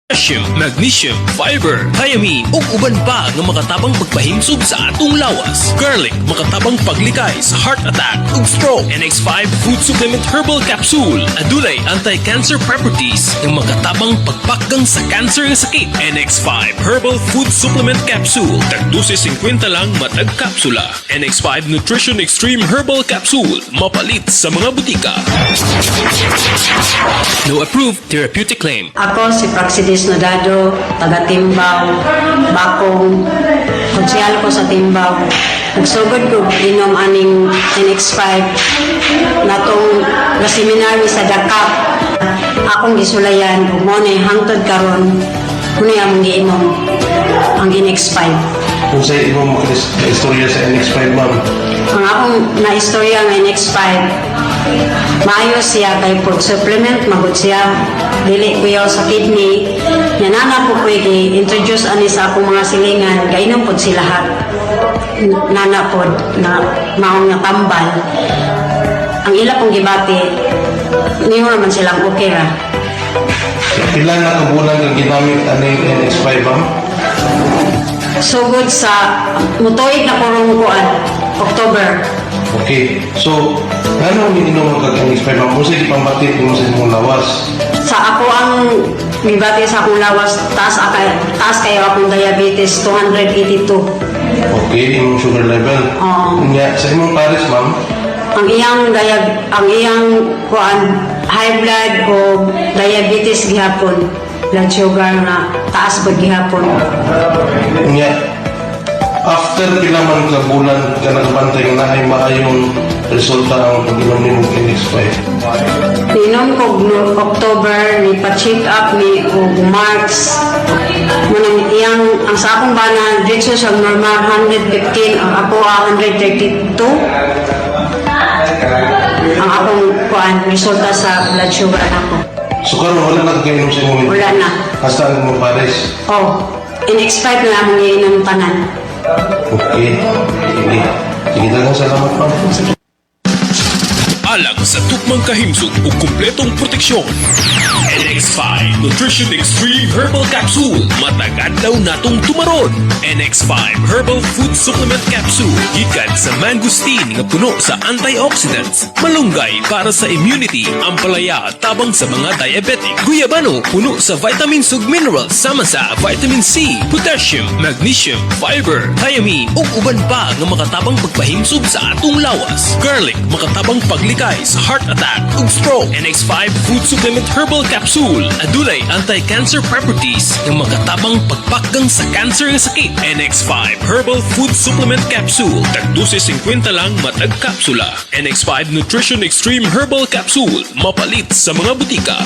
Calcium, magnesium, fiber, thiamine ug uban pa nga makatabang pagpahimsog sa atong lawas. Garlic makatabang paglikay sa heart attack ug stroke. NX5 Food Supplement Herbal Capsule adulay anti-cancer properties nga makatabang pagpakgang sa cancer nga sakit. NX5 Herbal Food Supplement Capsule tag 12.50 lang matag kapsula. NX5 Nutrition Extreme Herbal Capsule mapalit sa mga butika. No approved therapeutic claim. Ako si Praxidis Nodado, taga Timbaw, Bakong, konsyal ko sa Timbaw. Nagsugod ko inom aning NX5 natong na seminary sa Dakap. Akong gisulayan, mo na hangtod karon, muna among giinom ang NX5. Kung sa imong istorya sa NX5, ma'am? Ang akong na-istorya ng NX5, maayos siya kay food supplement, magod siya, dili kuyaw sa kidney, nanana po ko i-introduce ani sa akong mga silingan, kainom po sila lahat, nana po, na maong natambal. Ang ila pong gibati, niyo naman silang okay ra. Ilan na kabulan ang ginamit aning NX5, ma'am? Sugod sa mutoig na kurong kuan, October. Okay. So, ano ang ininom ang NX5, ma'am? Kung sige pambatit mo sa imong lawas? Sa ako ang gibati sa akong lawas, taas kayo akong diabetes, 282. Okay, imong sugar level. Oo. Nga, sa imong pares, ma'am? Ang iyang kuan, high blood o diabetes gihapon. Blood sugar na taas ba gihapon. Nga, after kailangan ka bulan ka nagbantay na ay maayong resulta ang pag-inom ni mong NX5. Inom ko no October, ni pa-check up ni og March. Munang iyang ang sa akong bana dito sa normal 115, ang ako 132. Ang akong kuan resulta sa blood sugar nako. So, karon wala na kainom sa imong Wala na. hasta ang imong pares. Oh, NX5 na among iinom tanan. Okay. Sige. Sige, dagang salamat, ma'am. Alang sa tukmang kahimsog o kumpletong proteksyon. NX5 Nutrition Extreme Herbal Capsule matagadlaw natong tumaron. NX5 Herbal Food Supplement Capsule gikan sa mangosteen nga puno sa antioxidants, malunggay para sa immunity, ampalaya tabang sa mga diabetic, guyabano puno sa vitamins ug minerals sama sa vitamin C, potassium, magnesium, fiber, thiamine ug uban pa nga makatabang pagpahimsog sa atong lawas. Garlic makatabang paglikay sa heart attack ug stroke. NX5 Food Supplement Herbal Capsule adulay anti-cancer properties nga makatabang pagpakgang sa cancer nga sakit. NX5 Herbal Food Supplement Capsule tag 12.50 lang matag kapsula. NX5 Nutrition Extreme Herbal Capsule mapalit sa mga butika.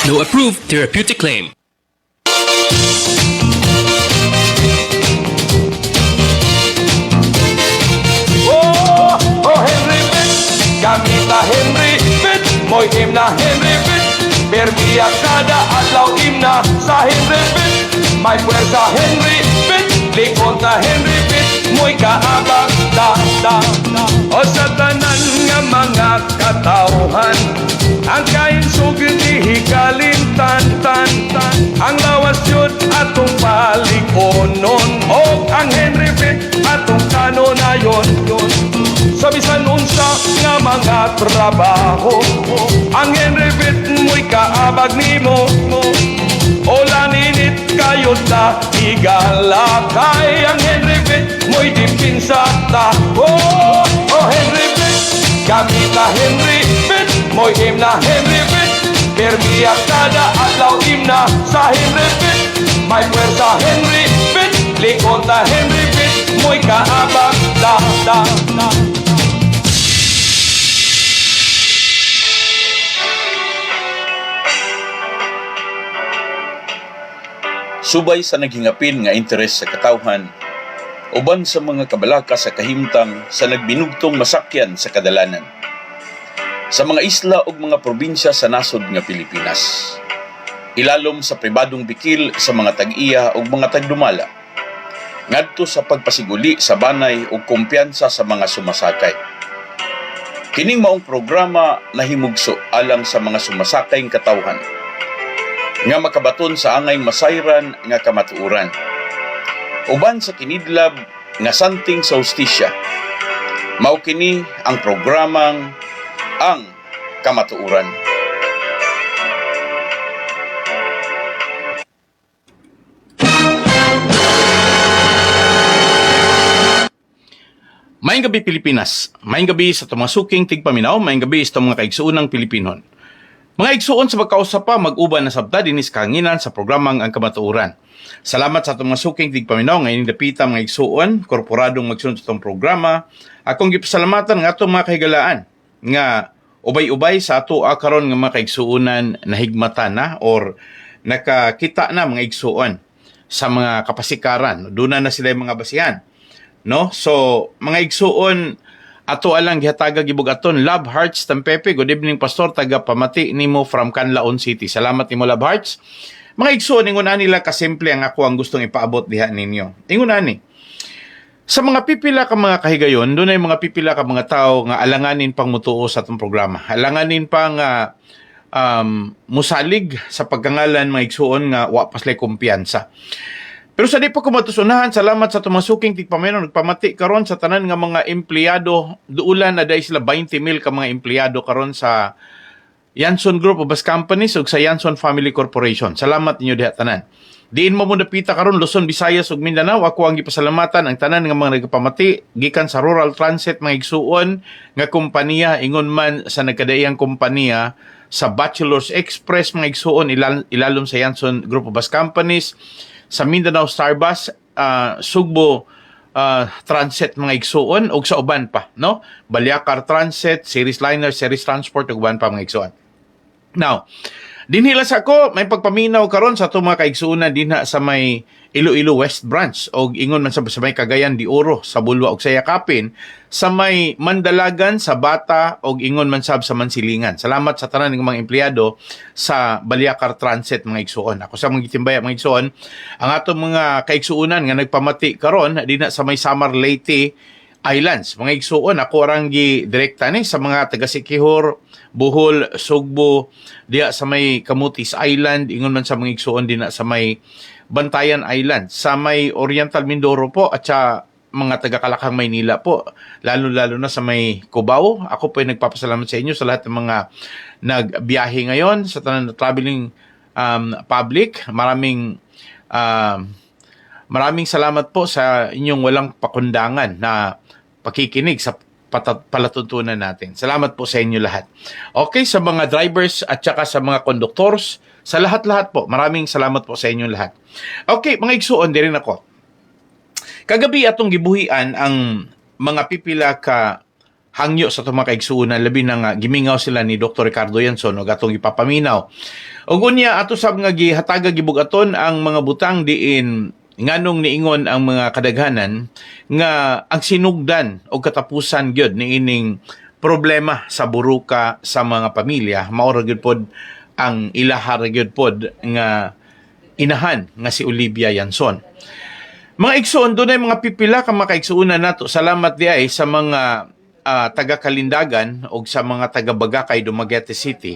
No approved therapeutic claim. Gamita Henry Pitt, mo'y himna Henry Pitt. Permiya kada adlaw himna sa Henry Pitt. May puwersa Henry Pitt, likod na Henry Pitt. Mo'y kaabang da. O sa tanan nga mga katauhan, ang kainsog dihikalin tan. Ang lawas yun atong palikonon, o ang Henry Pitt atong kanonayon. Sa bisan unsa nga mga trabaho, ang Henry Pitt mo'y kaabag nimo. O laninit kayo ta igalakay, ang Henry Pitt mo'y dipinsa ta. Oh Henry Pitt, gamita Henry Pitt, mo'y himna Henry Pitt. Permiya kada adlaw himna sa Henry Pitt. May puwersa Henry Pitt, likod na Henry Pitt. Mo'y kaabag da. Subay sa naghingapin nga interes sa katawhan, uban sa mga kabalaka sa kahimtang sa nagbinugtong masakyan sa kadalanan, sa mga isla ug mga probinsya sa nasod nga Pilipinas, ilalom sa pribadong bikil sa mga tag-iya ug mga tagdumala, ngadto sa pagpasiguli sa banay ug kumpiyansa sa mga sumasakay. Kining maong programa nahimugso alang sa mga sumasakay katawhan nga makabaton sa angay masayran nga kamatuoran. Uban sa kinidlab nga santing sa hustisya, mao kini ang programang Ang Kamatuoran. Maayong gabi Pilipinas, maayong gabi sa tumasuking tigpaminaw, maayong gabi sa mga kaigsuunang Pilipinon. Mga igsuon sa magkausap pa, mag-uban na sabta dinis kahanginan sa programang Ang Kamatuoran. Salamat sa tumasuking tigpaminaw, ngayon dapita mga igsuon, korporadong magsunod sa itong programa. Akong gipasalamatan ng atong mga kahigalaan nga ubay-ubay sa ato karon nga mga kaigsuunan na higmata na or nakakita na mga igsuon sa mga kapasikaran. Doon na sila yung mga basihan. No? So, mga igsuon, ato alang gihataga gibug aton Love Hearts Tampepe. Good evening Pastor, taga pamati nimo from Canlaon City. Salamat nimo Love Hearts. Mga igsuon, ingon ani nila kasimple ang ako ang gustong ipaabot diha ninyo. Ingon ani. Sa mga pipila ka mga kahigayon, doon ay mga pipila ka mga tao nga alanganin pang mutuo sa atong programa. Alanganin pang musalig sa pagkangalan mga igsuon nga wa paslay kumpiyansa. Pero sa di pa ko matusunahan, salamat sa tumasuking tigpameno, nagpamati karon sa tanan nga mga empleyado, duulan na dahil sila 20,000 ka mga empleyado karon sa Yanson Group of Bus Companies ug sa Yanson Family Corporation. Salamat ninyo diha tanan. Diin mo dapita karon Luzon, Visayas ug Mindanao, ako ang gipasalamatan ang tanan nga mga nagpamati gikan sa Rural Transit mga igsuon nga kompanya, ingon man sa nagkadaiyang kompanya sa Bachelor's Express mga igsuon ilalom sa Yanson Group of Bus Companies, sa Mindanao Starbus, Sugbo Transit mga igsuon ug sa uban pa, no? Balyacar Transit, Series Liner, Series Transport ug uban pa mga igsuon. Now, dinhila sa ako may pagpaminaw karon sa ato mga kaigsuonan dinha sa may Iloilo West Branch og ingon man sa may Cagayan de Oro sa Bulwa ug sa Yakapin, sa may Mandalagan sa Bata og ingon man sab sa Mansilingan. Salamat sa tanan ng mga empleyado sa Balyacar Transit mga igsuon. Ako sa mga gitimbaya mga igsuon, ang ato mga kaigsuonan nga nagpamati karon dinha sa may Samar Leyte Islands. Mga igsuon, ako orang gi-direkta ni sa mga taga-Sikihor, Bohol, Sugbo, diya sa may Camotes Island, ingon man sa mga igsuon din sa may Bantayan Island, sa may Oriental Mindoro po at sa mga taga-Kalakang Maynila po, lalo-lalo na sa may Cubao. Ako po ay nagpapasalamat sa inyo sa lahat ng mga nagbiyahe ngayon sa tanan traveling public. Maraming salamat po sa inyong walang pakundangan na pakikinig sa palatuntunan natin. Salamat po sa inyo lahat. Okay, sa mga drivers at saka sa mga conductors, sa lahat-lahat po, maraming salamat po sa inyo lahat. Okay, mga igsuon, di rin ako. Kagabi atong gibuhian ang mga pipila ka hangyo sa itong mga kaigsuunan, labi na nga gimingaw sila ni Dr. Ricardo Yanson o atong ipapaminaw. O gunya, ato sab nga gihataga gibugaton ang mga butang diin nganong niingon ang mga kadaghanan nga ang sinugdan o katapusan gyud niining problema sa buruka sa mga pamilya mao ra gyud pod ang ilaha ra gyud pod nga inahan nga si Olivia Yanson. Mga igsoon, doon ay mga pipila ka mga kaigsuunan nato. Salamat di ay sa mga taga-Kalindagan o sa mga taga-Bagakay, Dumaguete City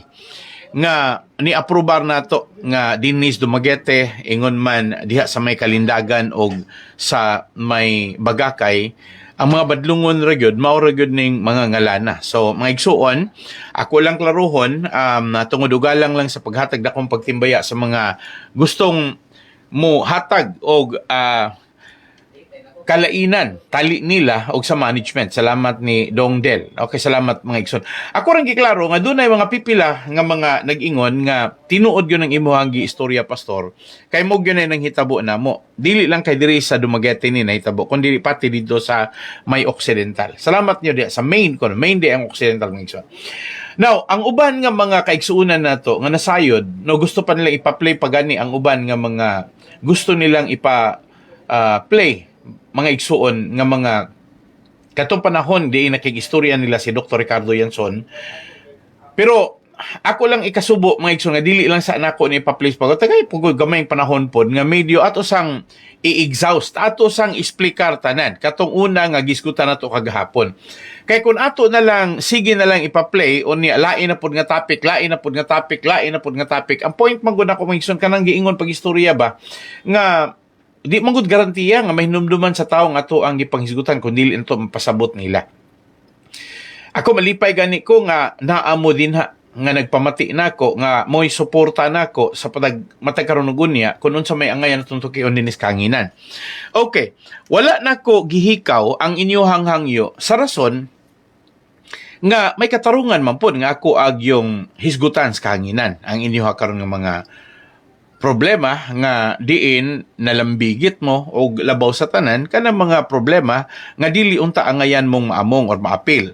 nga ni-aprobar nato nga dinis Dumaguete ingon man diha sa may Kalindagan o sa may Bagakay ang mga badlungon ra gyud mao ra gyud ning mga ngalana. So mga igsuon, ako lang klaruhon tungod ugalang lang sa paghatag dakong pagtimbaya sa mga gustong mo hatag og kalainan, tali nila og sa management. Salamat ni Dong Del. Okay, salamat mga igsoon. Ako rin giklaro nga dunay mga pipila nga mga nag-ingon nga tinuod gyud ang imuhang giistorya pastor. Kay mo gyud nang hitabo namo. Dili lang kay diri sa Dumaguete ni nahitabo, kundi pati dito sa may Occidental. Salamat niyo diha sa main di ang Occidental mga igsoon. Now, ang uban nga mga kaigsuunan nato nga nasayod, no gusto pa nila ipa-play pagani ang uban nga mga gusto nilang ipa-play mga igsuon nga mga katong panahon di nakigistorya nila si Dr. Ricardo Yanson. Pero ako lang ikasubo mga igsoon nga dili lang sa nako ni pa-place pag tagay pugod gamay panahon pod nga medyo ato sang i-exhaust ato sang explicar tanan katong una nga giskutan nato kagahapon. Kay kun ato na lang sige na lang ipa-play o ni lain na pod nga topic, lain na pod nga topic, lain na pod nga topic. Ang point man gud ako mga igsoon kanang giingon pag istorya ba nga di man gud garantiya nga mahinumduman sa tawo nga ato ang gipanghisgutan kun dili nato mapasabot nila. Ako malipay gani ko nga naamo din ha nga nagpamati nako nga mo'y suporta nako sa matag karon og unya kun unsa may angayan natong tukion dinis kanginan. Okay, wala nako gihikaw ang inyohang hangyo sa rason nga may katarungan man pod nga ako ag yung hisgutan sa kanginan ang inyoha karon nga mga problema nga diin nalambigit mo o labaw sa tanan kanang mga problema nga dili unta angayan mong maamong or maapil.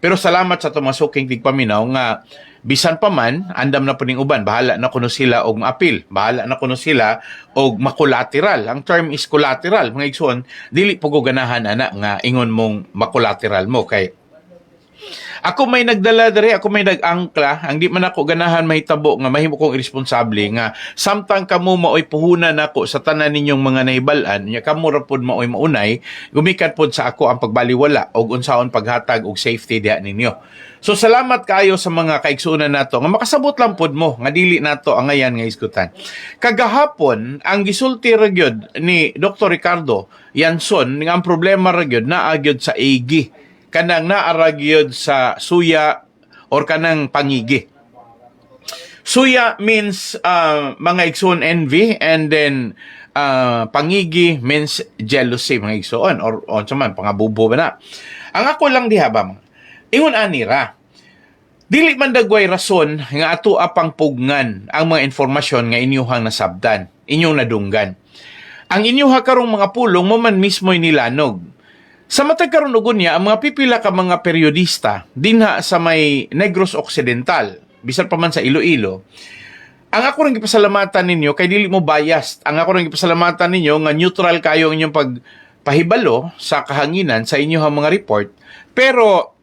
Pero salamat sa tumasuking tigpaminaw nga bisan pa man andam na puning uban bahala na kuno sila og maapil, bahala na kuno sila og makolateral. Ang term is collateral mga igsoon, dili pugo ganahan ana nga ingon mong makolateral mo kay ako may nagdala diri, ako may nag-angkla, ang di man ako ganahan mahitabo nga mahimo kong irresponsable nga samtang kamo maoy puhunan nako sa tanan ninyong mga nahibal-an, nya kamo ra pod maoy maunay, gumikan pod sa ako ang pagbaliwala og unsaon paghatag og safety diha ninyo. So salamat kayo sa mga kaigsuonan nato nga makasabot lang pod mo nga dili nato ang ngayan nga isgutan. Kagahapon ang gisulti ra gyud ni Dr. Ricardo Yanson nga ang problema ra gyud naa gyud sa AG kanang naaragyod sa suya or kanang pangigi. Suya means mga igsoon envy and then pangigi means jealousy mga igsoon or man pangabubo ba na. Ang ako lang diha ba ingon anira. Dili man dagway rason nga ato apang pugngan ang mga informasyon nga inyuhang nasabdan, inyong nadunggan. Ang inyuha karong mga pulong mo man mismo'y nilanog. Sa matag karon ug unya ang mga pipila ka mga periodista dinha sa may Negros Occidental, bisan pa man sa Iloilo. Ang ako ring gipasalamatan ninyo kay dili mo biased. Ang ako ring gipasalamatan ninyo nga neutral kayo ang inyong pagpahibalo sa kahanginan sa inyong mga report. Pero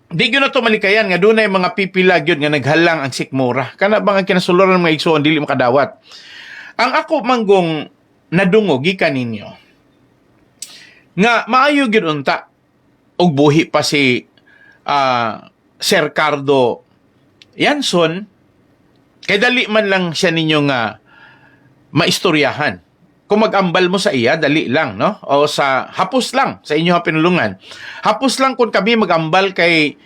di gyud na to malikayan nga dunay mga pipila gyud nga naghalang ang sikmura. Kana bang ang kinasuluran mga igsoon dili makadawat. Ang ako manggong nadungog gikan ninyo nga maayo gyud unta og buhi pa si Sir Cardo Yanson kay dali man lang siya ninyo nga maistoryahan. Kung mag-ambal mo sa iya dali lang no o sa hapos lang sa inyo pinulungan. Hapos lang kung kami mag-ambal kay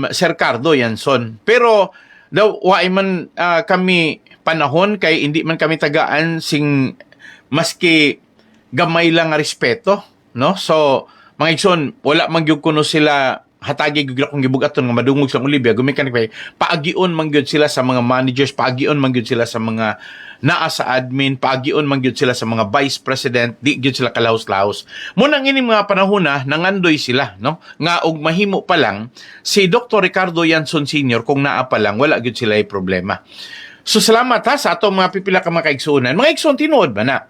Sir Cardo Yanson. Pero daw wa man kami panahon kay hindi man kami tagaan sing maski gamay lang nga respeto. No? So, mga igsoon, wala man gyud kuno sila hatagi gyud akong gibugaton nga madungog sa Olivia, gumikan kay paagion man gyud sila sa mga managers, paagion man gyud sila sa mga naa sa admin, paagion man gyud sila sa mga vice president, di gyud sila kalaos-laos. Munang ini mga panahon na nangandoy sila, no? Nga og mahimo pa lang si Dr. Ricardo Yanson Sr. kung naa pa lang wala gyud sila ay problema. So salamat ha sa atong mga pipila ka mga kaigsuonan. Mga igsoon tinuod ba na?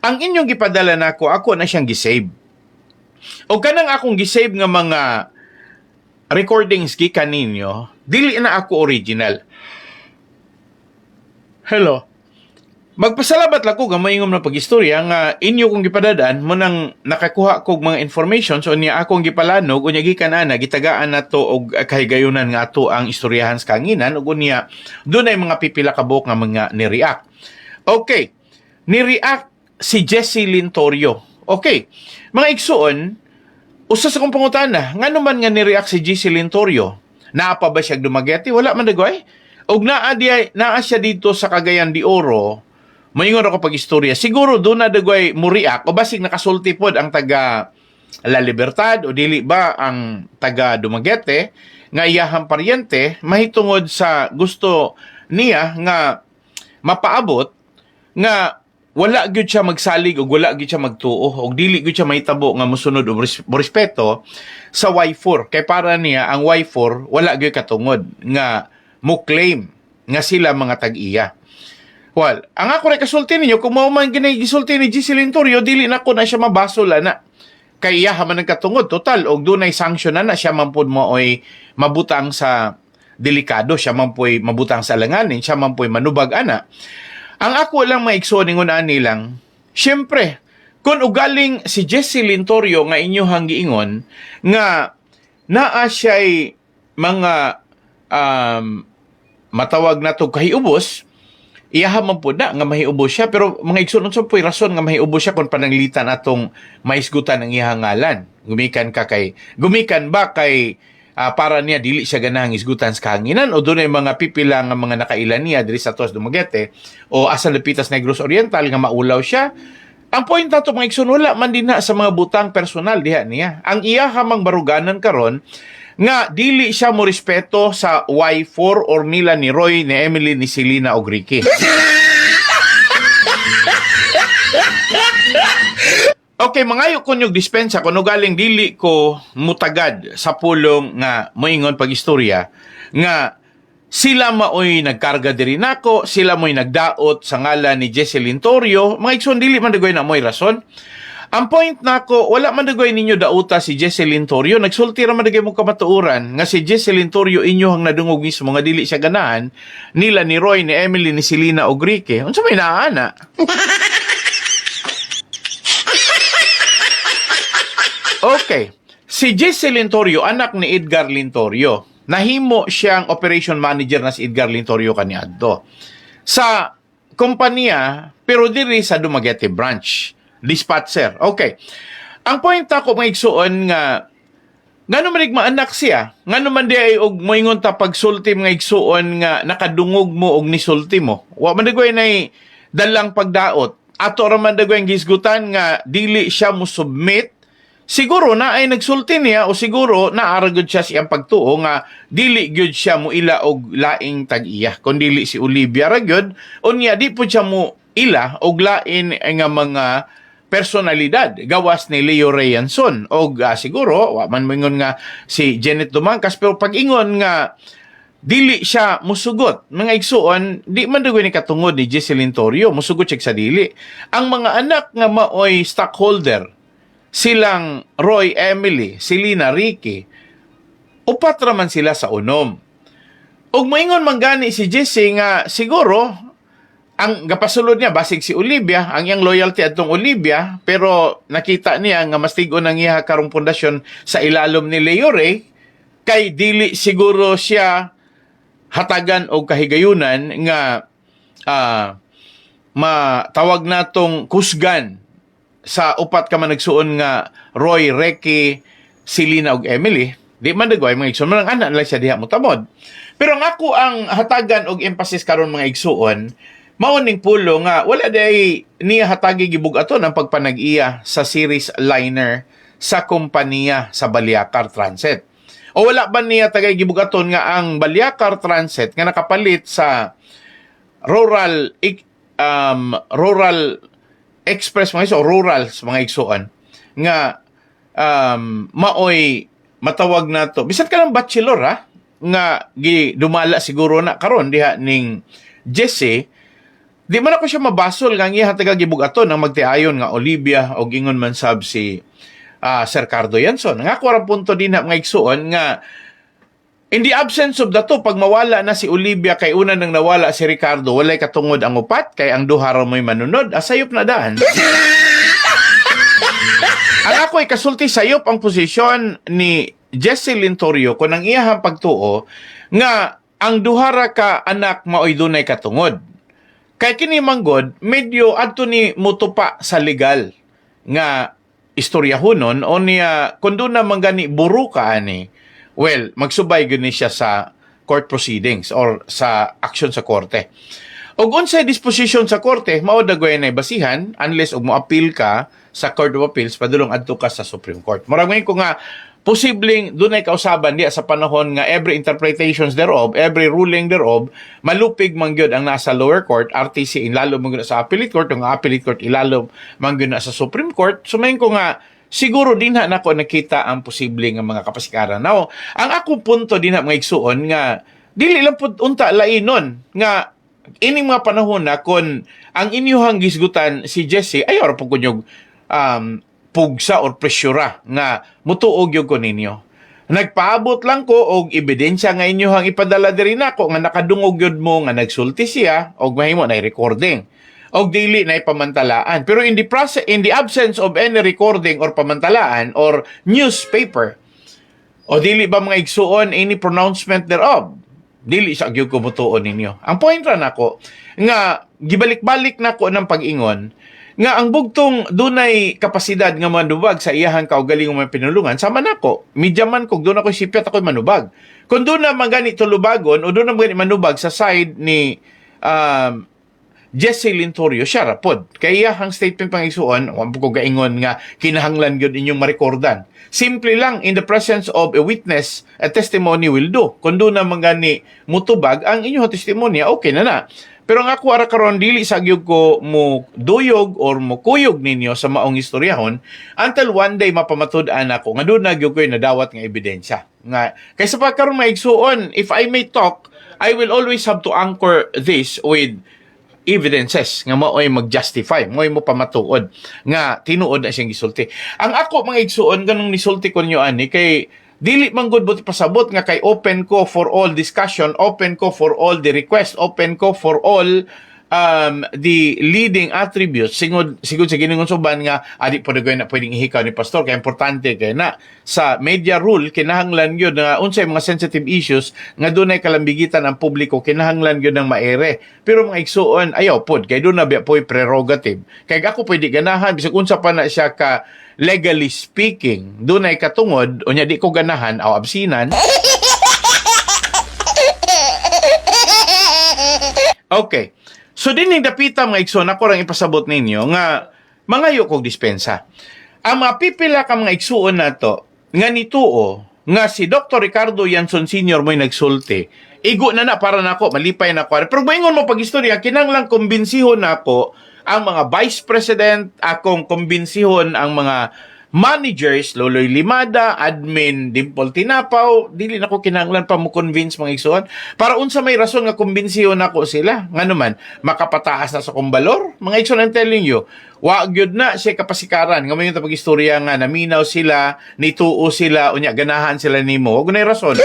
Ang inyong gipadala nako, ako na siyang gisave. O kanang akong gisave nga mga recordings gikan ninyo, dili na ako original. Hello. Magpasalamat lang ko nga maingom na pag-istorya nga inyo kong gipadadaan mo nang nakakuha kog mga information so niya akong gipalanog unya gikan ana gitagaan nato og kahigayunan nga ato ang istoryahan sa kanginan ug unya dunay mga pipila ka buok nga mga ni-react. Okay. Ni-react si Jesse Lintorio. Okay. Mga igsuon, usa sa kong pangutana, nga naman nga ni-react si Jesse Lintorio? Naa pa ba siya dumageti? Wala man dagoy. Og naa siya dito sa Cagayan de Oro, mayngon ako pag-istorya. Siguro doon na dagoy mo react o basig nakasulti pod ang taga La Libertad o dili ba ang taga Dumaguete nga iyahang paryente mahitungod sa gusto niya nga mapaabot nga wala gyud siya magsalig o wala gyud siya magtuo o dili gyud siya mahitabo nga mosunod og respeto sa Y4 kay para niya ang Y4 wala gyud katungod nga mo claim nga sila mga tag-iya. Well, ang ako rin kasulti ninyo kung mao man ginagisulti ni Jesse Lintorio dili na ko na siya mabasol na kay iya man ang katungod total og dunay sanction na siya man pud mo oy mabutang sa delikado, siya man po'y mabutang sa alanganin, siya man po'y manubag ana. Ang ako lang maigsoon ningon ani lang, syempre, kung ugaling si Jesse Lintorio nga inyohang giingon nga naa siya'y mga matawag na to kahiubos, iyahaman po na nga mahiubos siya, pero mga igsoon unsa po'y rason nga mahiubos siya kung pananglitan atong maisgutan ang iyang ngalan. Gumikan ba kay para niya dili siya ganahang isgutan sa kahanginan o doon ay mga pipila nga mga nakailan niya diri sa Tuas Dumaguete o asa Lapitas Negros Oriental nga maulaw siya. Ang point nato mga igsoon, wala man din na sa mga butang personal diha niya. Ang iya hamang baruganan karon nga dili siya mo respeto sa Y4 or nila ni Roy, ni Emily, ni Selena og Ricky. Okay, mangayo ko yung dispensa kung galing dili ko mutagad sa pulong nga moingon pag-istorya nga sila maoy nagkarga diri nako, sila mo'y nagdaot sa ngalan ni Jesse Lintorio, mga igsoon dili man dagoy na mo'y rason. Ang point nako, wala man dagoy ninyo dauta si Jesse Lintorio, nagsulti ra man dagoy mo kamatuoran nga si Jesse Lintorio inyo hang nadungog mismo nga dili siya ganahan nila ni Roy, ni Emily, ni Selena og Ricky. Unsa may naana? Okay. Si Jesse Lintorio, anak ni Edgar Lintorio. Nahimo siyang operation manager na si Edgar Lintorio kaniadto sa kompanya, pero diri sa Dumaguete branch. Dispatcher. Okay. Ang point ako, mga igsuon nga, ngano man maanak siya, ngano man di ay og moingon ta pagsulti mga igsuon nga nakadungog mo og nisulti mo. Wa man dagoy nay dalang pagdaot. Ato ra man dagoy ang gisgutan nga dili siya mo submit. Siguro na ay nagsulti niya o siguro naaragod siya siyang pagtuo nga dili gyud siya mo ila og laing tag-iya. Kung dili si Olivia ra gyud, unya di po siya mo ila og lain nga mga personalidad gawas ni Leo Reyanson o siguro wa man mingon nga si Janet Dumangkas, pero pag-ingon nga dili siya musugot mga igsuon, di man dagoy ni katungod ni Jesse Lintorio musugot siya sa dili. Ang mga anak nga maoy stockholder silang Roy, Emily, Selena, Ricky, upat raman sila sa unom. Ug moingon man gani si Jesse nga siguro ang gapasulod niya basig si Olivia, ang iyang loyalty atong Olivia, pero nakita niya nga mas tigon ang iya karong pundasyon sa ilalom ni Leo Ray, kay dili siguro siya hatagan o kahigayunan nga matawag natong kusgan sa upat ka man nagsuon nga Roy, Ricky, Selena ug Emily. Di man dagoy mga igsuon, man ang anak lang siya diha motabod. Pero ang ako ang hatagan og emphasis karon mga igsuon, mao ning pulo nga wala day niya hatagi gibug-aton ang pagpanag-iya sa series liner sa kompanya sa Baliakar Transit. O wala ba niya tagay gibug-aton nga ang Baliakar Transit nga nakapalit sa rural express mga iso, rural sa mga igsuon nga maoy matawag na to bisan ka ng bachelor nga dumala siguro na karon diha ning Jesse, di man ako siya mabasol nga iya hataga gibug-aton ang magtiayon nga Olivia o gingon man sab si Sir Cardo Yanson. Nga ako ang punto din na mga igsuon nga in the absence of dato, pag mawala na si Olivia kay una nang nawala si Ricardo, walay katungod ang upat, kay ang duha ra mo'y manunod, asayop na daan. Ang ako'y kasulti sayop ang posisyon ni Jesse Lintorio kung ang iyahang pagtuo nga ang duha ra ka anak maoy dunay katungod. Kay kini manggod, medyo adto ni mutupa sa legal nga istoryahonon o niya kung doon naman gani buro ka ani. Well, magsubay gani siya sa court proceedings or sa action sa korte. Og unsay disposition sa korte, mao dagoy na basihan unless og mo-appeal ka sa Court of Appeals, padulong adto ka sa Supreme Court. Murag ko nga posibleng dunay kausaban diya sa panahon nga every interpretations thereof, every ruling thereof, malupig man gyud ang nasa lower court, RTC ilalo man gyud sa appellate court, ang appellate court ilalo man gyud sa Supreme Court. Sumayon ko nga siguro din na nako nakita ang posible nga mga kapasikaran. Now, ang akong punto din na mga igsuon nga dili lang pud unta lainon nga ining mga panahon na kon ang inyong gisgutan si Jesse ay ora pud kunyog pugsa or presyura nga mutuog yung ko ninyo. Nagpaabot lang ko og ebidensya nga inyohang ipadala diri nako nga nakadungog gyud mo nga nagsulti siya og mahimo na recording og dili na ipamantalaan. Pero in the absence of any recording or pamantalaan or newspaper, o dili ba mga igsuon any pronouncement thereof, dili sa gyud ko mutuon ninyo. Ang point ra nako nga gibalik-balik nako ng pag-ingon nga ang bugtong dunay kapasidad nga manubag sa iyahang kaugaling nga pinulungan sama nako. Medya man kog doon ako sipyat ako manubag. Kung doon na magani tulubagon o doon na magani manubag sa side ni Jesse Lintorio, siya rapod. Kaya iyahang statement pang isuon, wag ko gaingon nga kinahanglan gyud inyong marekordan. Simple lang, in the presence of a witness, a testimony will do. Kung doon na magani mutubag ang inyong testimonya, okay na. Pero nga ako ara karon dili sa gyud ko mo duyog or mo kuyog ninyo sa maong istoryahon until one day mapamatud-an ako nga doon na gyud ko nadawat nga ebidensya. Nga kaysa pa karon maigsuon, if I may talk, I will always have to anchor this with evidences nga mao'y mag-justify, mao'y mo pamatuod nga tinuod na siyang gisulti. Ang ako mga igsuon ganung nisulti ko niyo ani kay dili man gud buti pasabot nga kay open ko for all discussion, open ko for all the request, open ko for all the leading attributes sigud sa Ginoong suban nga adi pa dagoy na pwedeng ihikaw ni pastor kay importante kay na sa media rule kinahanglan gyud nga unsay mga sensitive issues nga dunay kalambigitan ang publiko kinahanglan gyud nang maere. Pero mga igsuon ayaw pod kay doon na biya po'y prerogative kay ako pwede ganahan bisag unsa pa na siya ka legally speaking dunay katungod unya di ko ganahan o absinan. Okay. So din dapita mga igsoon ako rang ipasabot ninyo nga mangayo kog dispensa. Ang mga pipila ka mga igsuon nato nga nituo nga si Dr. Ricardo Yanson Sr. mo'y nagsulti. Igo na para nako malipay na ko. Pero maingon mo pag istorya kinahanglan kumbensihon nako ang mga vice president, akong kumbensihon ang mga managers, Loloy Limada, admin Dimple Tinapaw, dili na ko kinahanglan pa mo convince mga igsoon. Para unsa may rason nga kumbinsiyon nako sila. Nga naman, makapataas na sa kumbalor. Mga igsoon, I'm telling you, wa gyud na siya kapasikaran. Nga may yung pag-istorya nga, naminaw sila, nituo sila, unya ganahan sila nimo. Huwag na rason.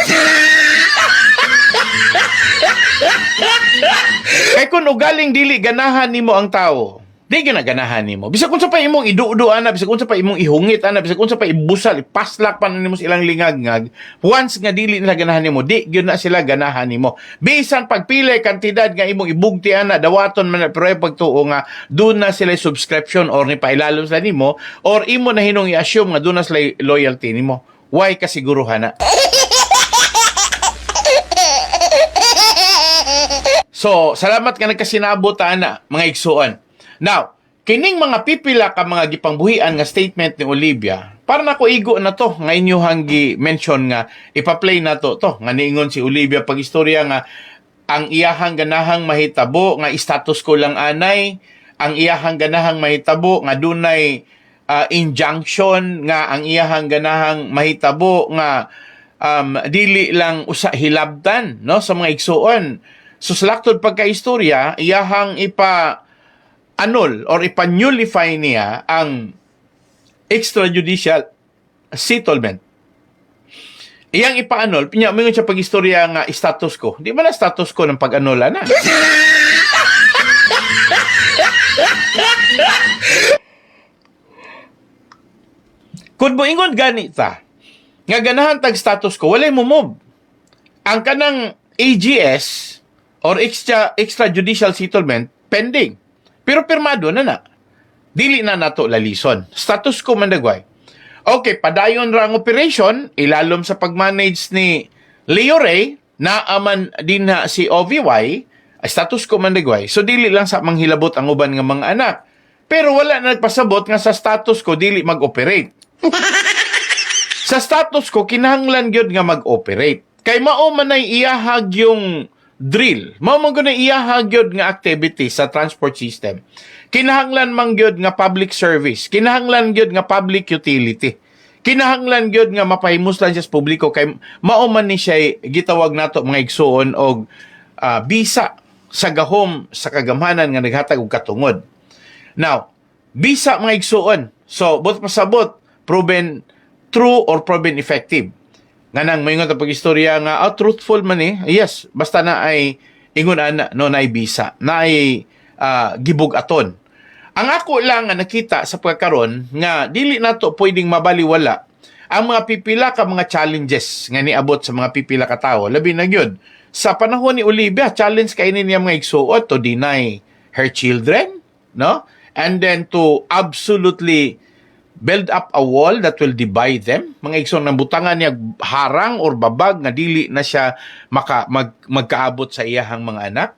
Kaya kung ugaling dili, ganahan nimo ang tao. Di ginaganahan nimo. Bisag unsa pa imong iduuduan na, bisag unsa pa imong ihungit ana, bisag unsa pa ibusal, ipaslak pa nimo silang lingag-ngag. Once nga dili nila ganahan nimo, di gyud na sila ganahan nimo. Bisan pagpili kantidad nga imong ibugti ana, dawaton man pero pagtuo nga doon na sila subscription or ni pailalom sila nimo or imo na hinong i-assume nga doon na sila loyalty nimo. Why kasiguruhan na? So, salamat nga nagkasinabot ana, mga igsuon. Now, kining mga pipila ka mga gipangbuhian nga statement ni Olivia, para nako igo na to, nga inyohang gi-mention nga, ipa-play na to, nga niingon si Olivia pag-istorya nga, ang iyahang ganahang mahitabo, nga status ko lang anay, ang iyahang ganahang mahitabo, nga dunay injunction, nga ang iyahang ganahang mahitabo, nga dili lang usa hilabtan, no, sa mga igsuon. So, salaktod pagka-istorya, iyahang annul or ipa-nullify niya ang extrajudicial settlement. Iyang ipa-annul, pinyamingon siya pag-istorya nga status ko. Di ba na status ko ng pag-annula na? Kung moingon ganita, nga ganahan tag status ko, walay mo move. Ang kanang AGS or extrajudicial settlement, pending. Pero pirmado na. Dili na nato lalison. Status ko mandagway. Okay, padayon ra ang operation, ilalom sa pag-manage ni Leo Ray, naaman din na si OVY, status ko mandagway. So, dili lang sa manghilabot ang uban ng mga anak. Pero wala na nagpasabot nga sa status ko, dili mag-operate. Sa status ko, kinahanglan gyud nga mag-operate. Kay mao man ay iyahag yung drill. Mao man guna iyahag gyud nga activity sa transport system. Kinahanglan man gyud nga public service. Kinahanglan gyud nga public utility. Kinahanglan gyud nga mapahimuslan siya sa publiko kay mao man ni siya gitawag nato mga igsuon og bisa sa gahom sa kagamhanan nga naghatag og katungod. Now, bisa mga igsuon. So, but pasabot proven true or proven effective. nga nang may nga pag-istorya nga truthful man yes basta na ay ingon ana no na ay bisa na ay gibug aton. Ang ako lang nga nakita sa pagkakaron nga dili nato pwedeng mabaliwala ang mga pipila ka mga challenges nga niabot sa mga pipila ka tawo labi na gyud sa panahon ni Olivia. Challenge kay niya mga igsuot to deny her children, no, and then to absolutely build up a wall that will divide them. Mga igsoon ng butangan niya harang or babag nga dili na siya magkaabot sa iyahang mga anak.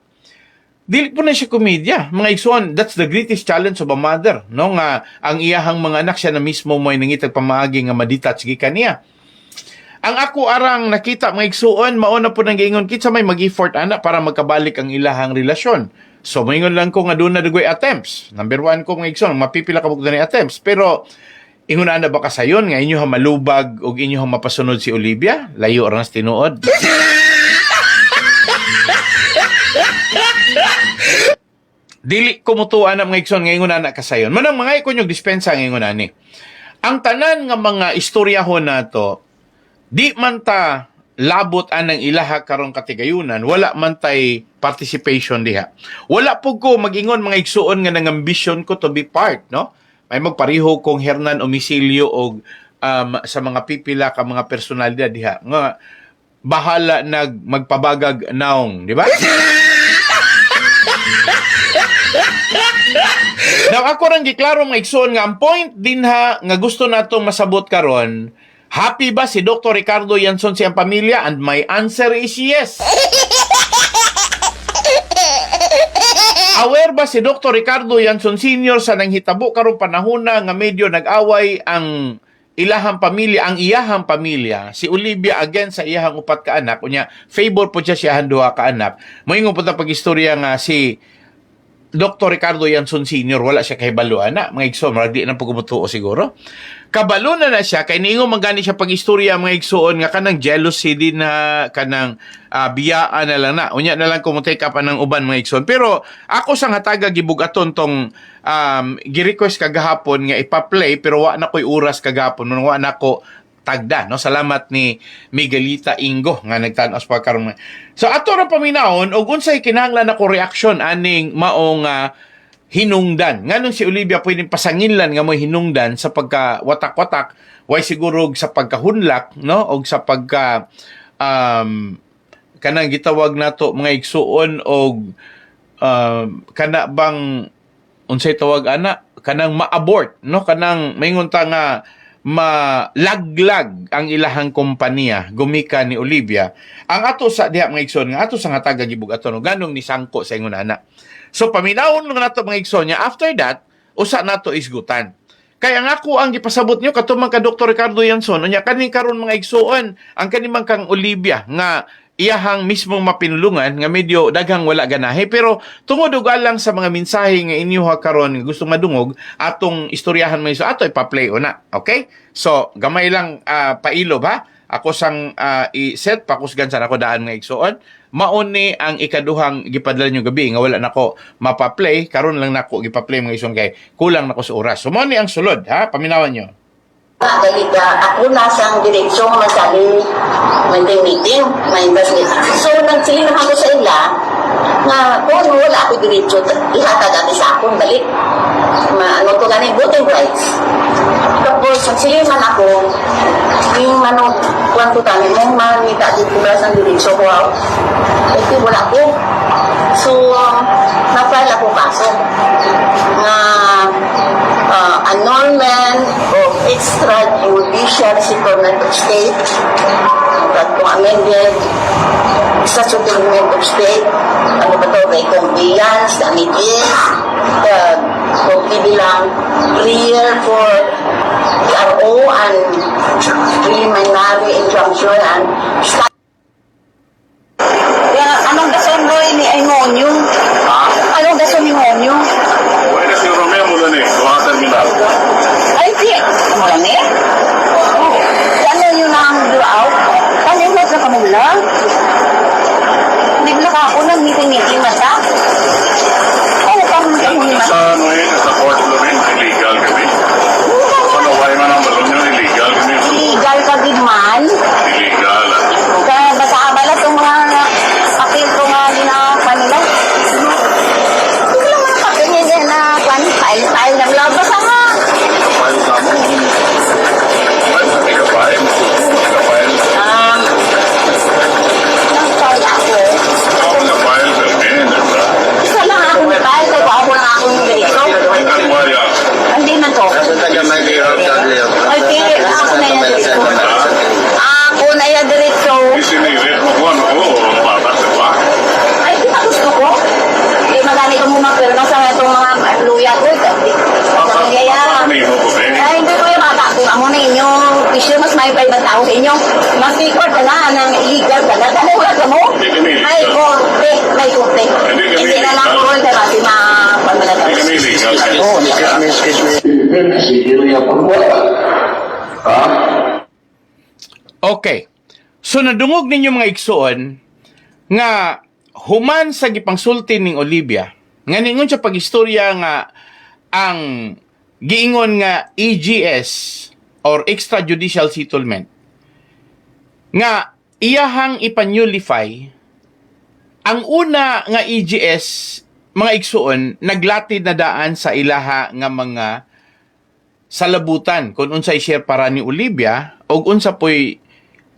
Dili po na siya komedya. Mga igsoon, that's the greatest challenge of a mother, no, nga ang iyahang mga anak siya na mismo mo'y nangitag pamaagi nga madetach gikan niya. Ang ako arang nakita mga igsuon, mao na po nang giingon kitsa may mag-effort ana para magkabalik ang ilahang relasyon. So, maingon lang ko nga doon na dugoy attempts. Number 1 ko mga igsoon, mapipila ka po na attempts. Pero, ingon na ba kasayon nga inyo malubag o inyo mapasunod si Olivia? Layo orang sa tinuod. Dili kumutuan na mga igsoon nga ingon na kasayon. Manang mga ikon yung dispensa nga ingon na ni. Ang tanan nga mga istoryahon na to, di man ta labot anang ilaha karong katigayunan, wala man tay participation diha. Wala po ko mag-ingon mga igsuon nga nang ambition ko to be part, no? May magpariho kong Hernan Omisilio og sa mga pipila ka mga personalidad diha nga bahala magpabagag naong, di ba? Now ako rang giklaro mga igsuon nga ang point din ha nga gusto natong masabot karon. Happy ba si Dr. Ricardo Yanson siyang pamilya? And my answer is yes. Aware ba si Dr. Ricardo Yanson Sr. sa nanghitabo karong panahon na nga medyo nag-away ang ilahang pamilya, ang iyahang pamilya, si Olivia against sa iyahang upat ka anak, unya favor po siya siyahang duha ka anak. Moingon po ta pag-istorya nga si Dr. Ricardo Yanson Sr. wala siya kahibaluan na mga igsoon, marag di na pagumutuo siguro. Kabalo na siya, kay niingo magani siya pag-istorya mga igsoon nga kanang jealousy din na kanang biyaan na lang na. Unya na lang kung take up ng uban mga igsoon. Pero ako sang hataga gibugaton tong gi-request kagahapon nga ipa-play pero wa na ko'y oras kagahapon, wa na ko tagda, no? Salamat ni Miguelita Ingo nga nagtan-os pa karon. So ato ra paminawon og unsay kinahanglan ako reaksyon aning maong hinungdan. Nganong si Olivia pwedeng pasanginlan nga mo hinungdan sa pagka watak-watak, way siguro sa pagkahunlak, no? Og sa pagka kanang gitawag nato mga igsuon og kana bang unsay tawag ana kanang ma-abort, no? Kanang maingon ta nga malaglag ang ilahang kompanya gumika ni Olivia. Ang ato sa diha mga igsoon nga ato sa hataga gibug ato no ganong ni sangko sa ingon ana. So paminawon lang nato mga igsoon niya, after that usa nato isgutan. Kaya nga ako ang gipasabot nyo katumang ka Dr. Ricardo Yanson unya kaning karon mga igsoon ang kanimang kang Olivia nga iyahang mismong mapinulungan nga medyo daghang wala ganahe pero tungod og alang sa mga mensahe nga inyo karon nga gusto madungog atong istoryahan mo iso ato ipa-play una. Okay? So gamay lang pailob ha. Ako sang i-set pakusgan sa ako daan nga igsuon. Mauni ang ikaduhang gipadala nyo gabi nga wala nako mapa-play karon lang nako gipa-play mga igsoon kay kulang nako sa oras. So mao ni ang sulod ha, paminawan nyo. Dahil ako nasang diretsyon masali meeting, may investment. So, nagsilingan ako sa ila na kung wala ako diretsyon, ihatag natin sa akong balik. Ano to ganing voting rights. Tapos, nagsilingan ako, yung kuwan ko tayo, mong manita dito ba sa diretsyon ko, ito wala ko. So, na-file ako kaso na annulment of extrajudicial settlement of state that kung amended sa settlement of state ano ba ito, recompliance, damages kung bilang clear for PRO and preliminary injunction and anong dason mo ini ay ngonyo? Anong dason ni ngonyo? Bueno, si Romeo mula ni, tuwa terminal. Ay, di. Mula ni? Ano yun ang blowout? Ano yung na kamula? Hindi na ako ng meeting na siya. Ano pang meeting na siya? Sa ano sa court lo rin, illegal kami. Ano, why man ang balon nyo, illegal kami. Illegal ka din man. Illegal. Okay. So nadungog ninyo mga igsoon nga human sa gipangsulti ning Olivia nga ningon siya pagistorya nga ang giingon nga EGS or extrajudicial settlement nga iyahang ipanulify ang una nga EGS mga igsoon naglatid na daan sa ilaha nga mga salabutan kung unsay share para ni Olivia o unsa po'y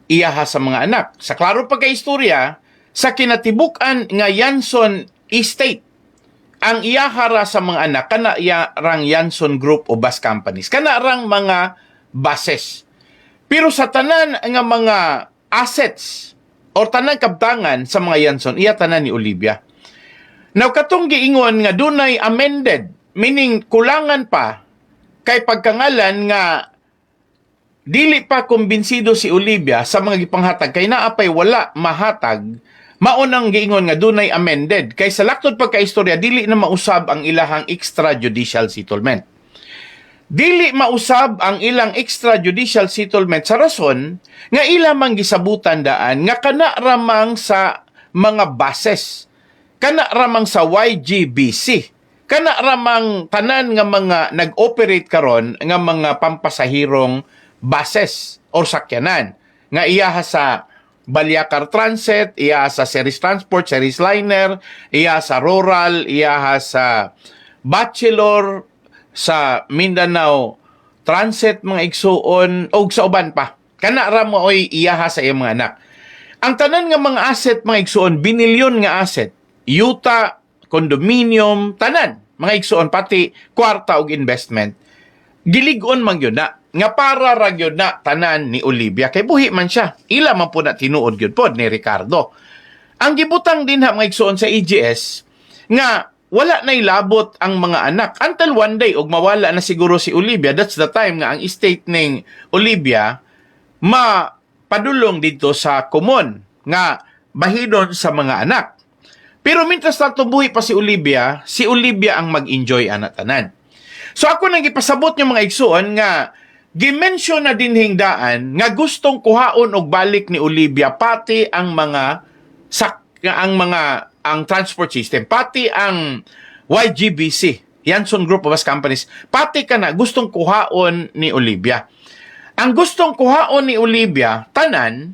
iyaha sa mga anak. Sa klaro pagkaistorya, sa kinatibukan nga Yanson Estate, ang iyahara sa mga anak, kana rang Yanson Group o bus companies, kana rang mga buses. Pero sa tanan nga mga assets o tanan kabtangan sa mga Yanson, iya tanan ni Olivia. Now, katong giingon nga dunay amended, meaning kulangan pa kay pagkangalan nga dili pa kumbinsido si Olivia sa mga gipanghatag kay naapay wala mahatag maunang giingon nga dunay amended kay sa laktod pagkaistorya dili na mausab ang ilahang extrajudicial settlement. Dili mausab ang ilang extrajudicial settlement sa rason nga ilamang gisabutan daan nga kana ramang sa mga bases, kana ramang sa YGBC, kana ramang tanan nga mga nag-operate karon nga mga pampasahirong buses or sakyanan nga iyaha sa Balyacar Transit, iyaha sa Ceres Transport, Ceres Liner, iyaha sa Rural, iyaha sa Bachelor, sa Mindanao Transit mga igsuon o sa uban pa. Kana ra mo oy iyaha sa iyang mga anak. Ang tanan nga mga asset mga igsuon, binilyon nga asset, yuta, condominium, tanan mga igsuon pati kwarta og investment. Gilig-on man gyud na nga para ra gyud na tanan ni Olivia kay buhi man siya. Ila man po na tinuod gyud pod ni Ricardo. Ang gibutang din ha mga igsuon sa EGS nga wala na ilabot ang mga anak until one day og mawala na siguro si Olivia. That's the time nga ang estate ning Olivia mapadulong dito sa komon nga bahidon sa mga anak. Pero mintras nato buhi pa si Olivia ang mag-enjoy ana tanan. So ako nang ipasabot yung mga igsuon nga gimension na din hingdaan nga gustong kuhaon og balik ni Olivia pati ang mga ang transport system, pati ang YGBC, Yanson Group of Bus Companies, pati kana gustong kuhaon ni Olivia. Ang gustong kuhaon ni Olivia tanan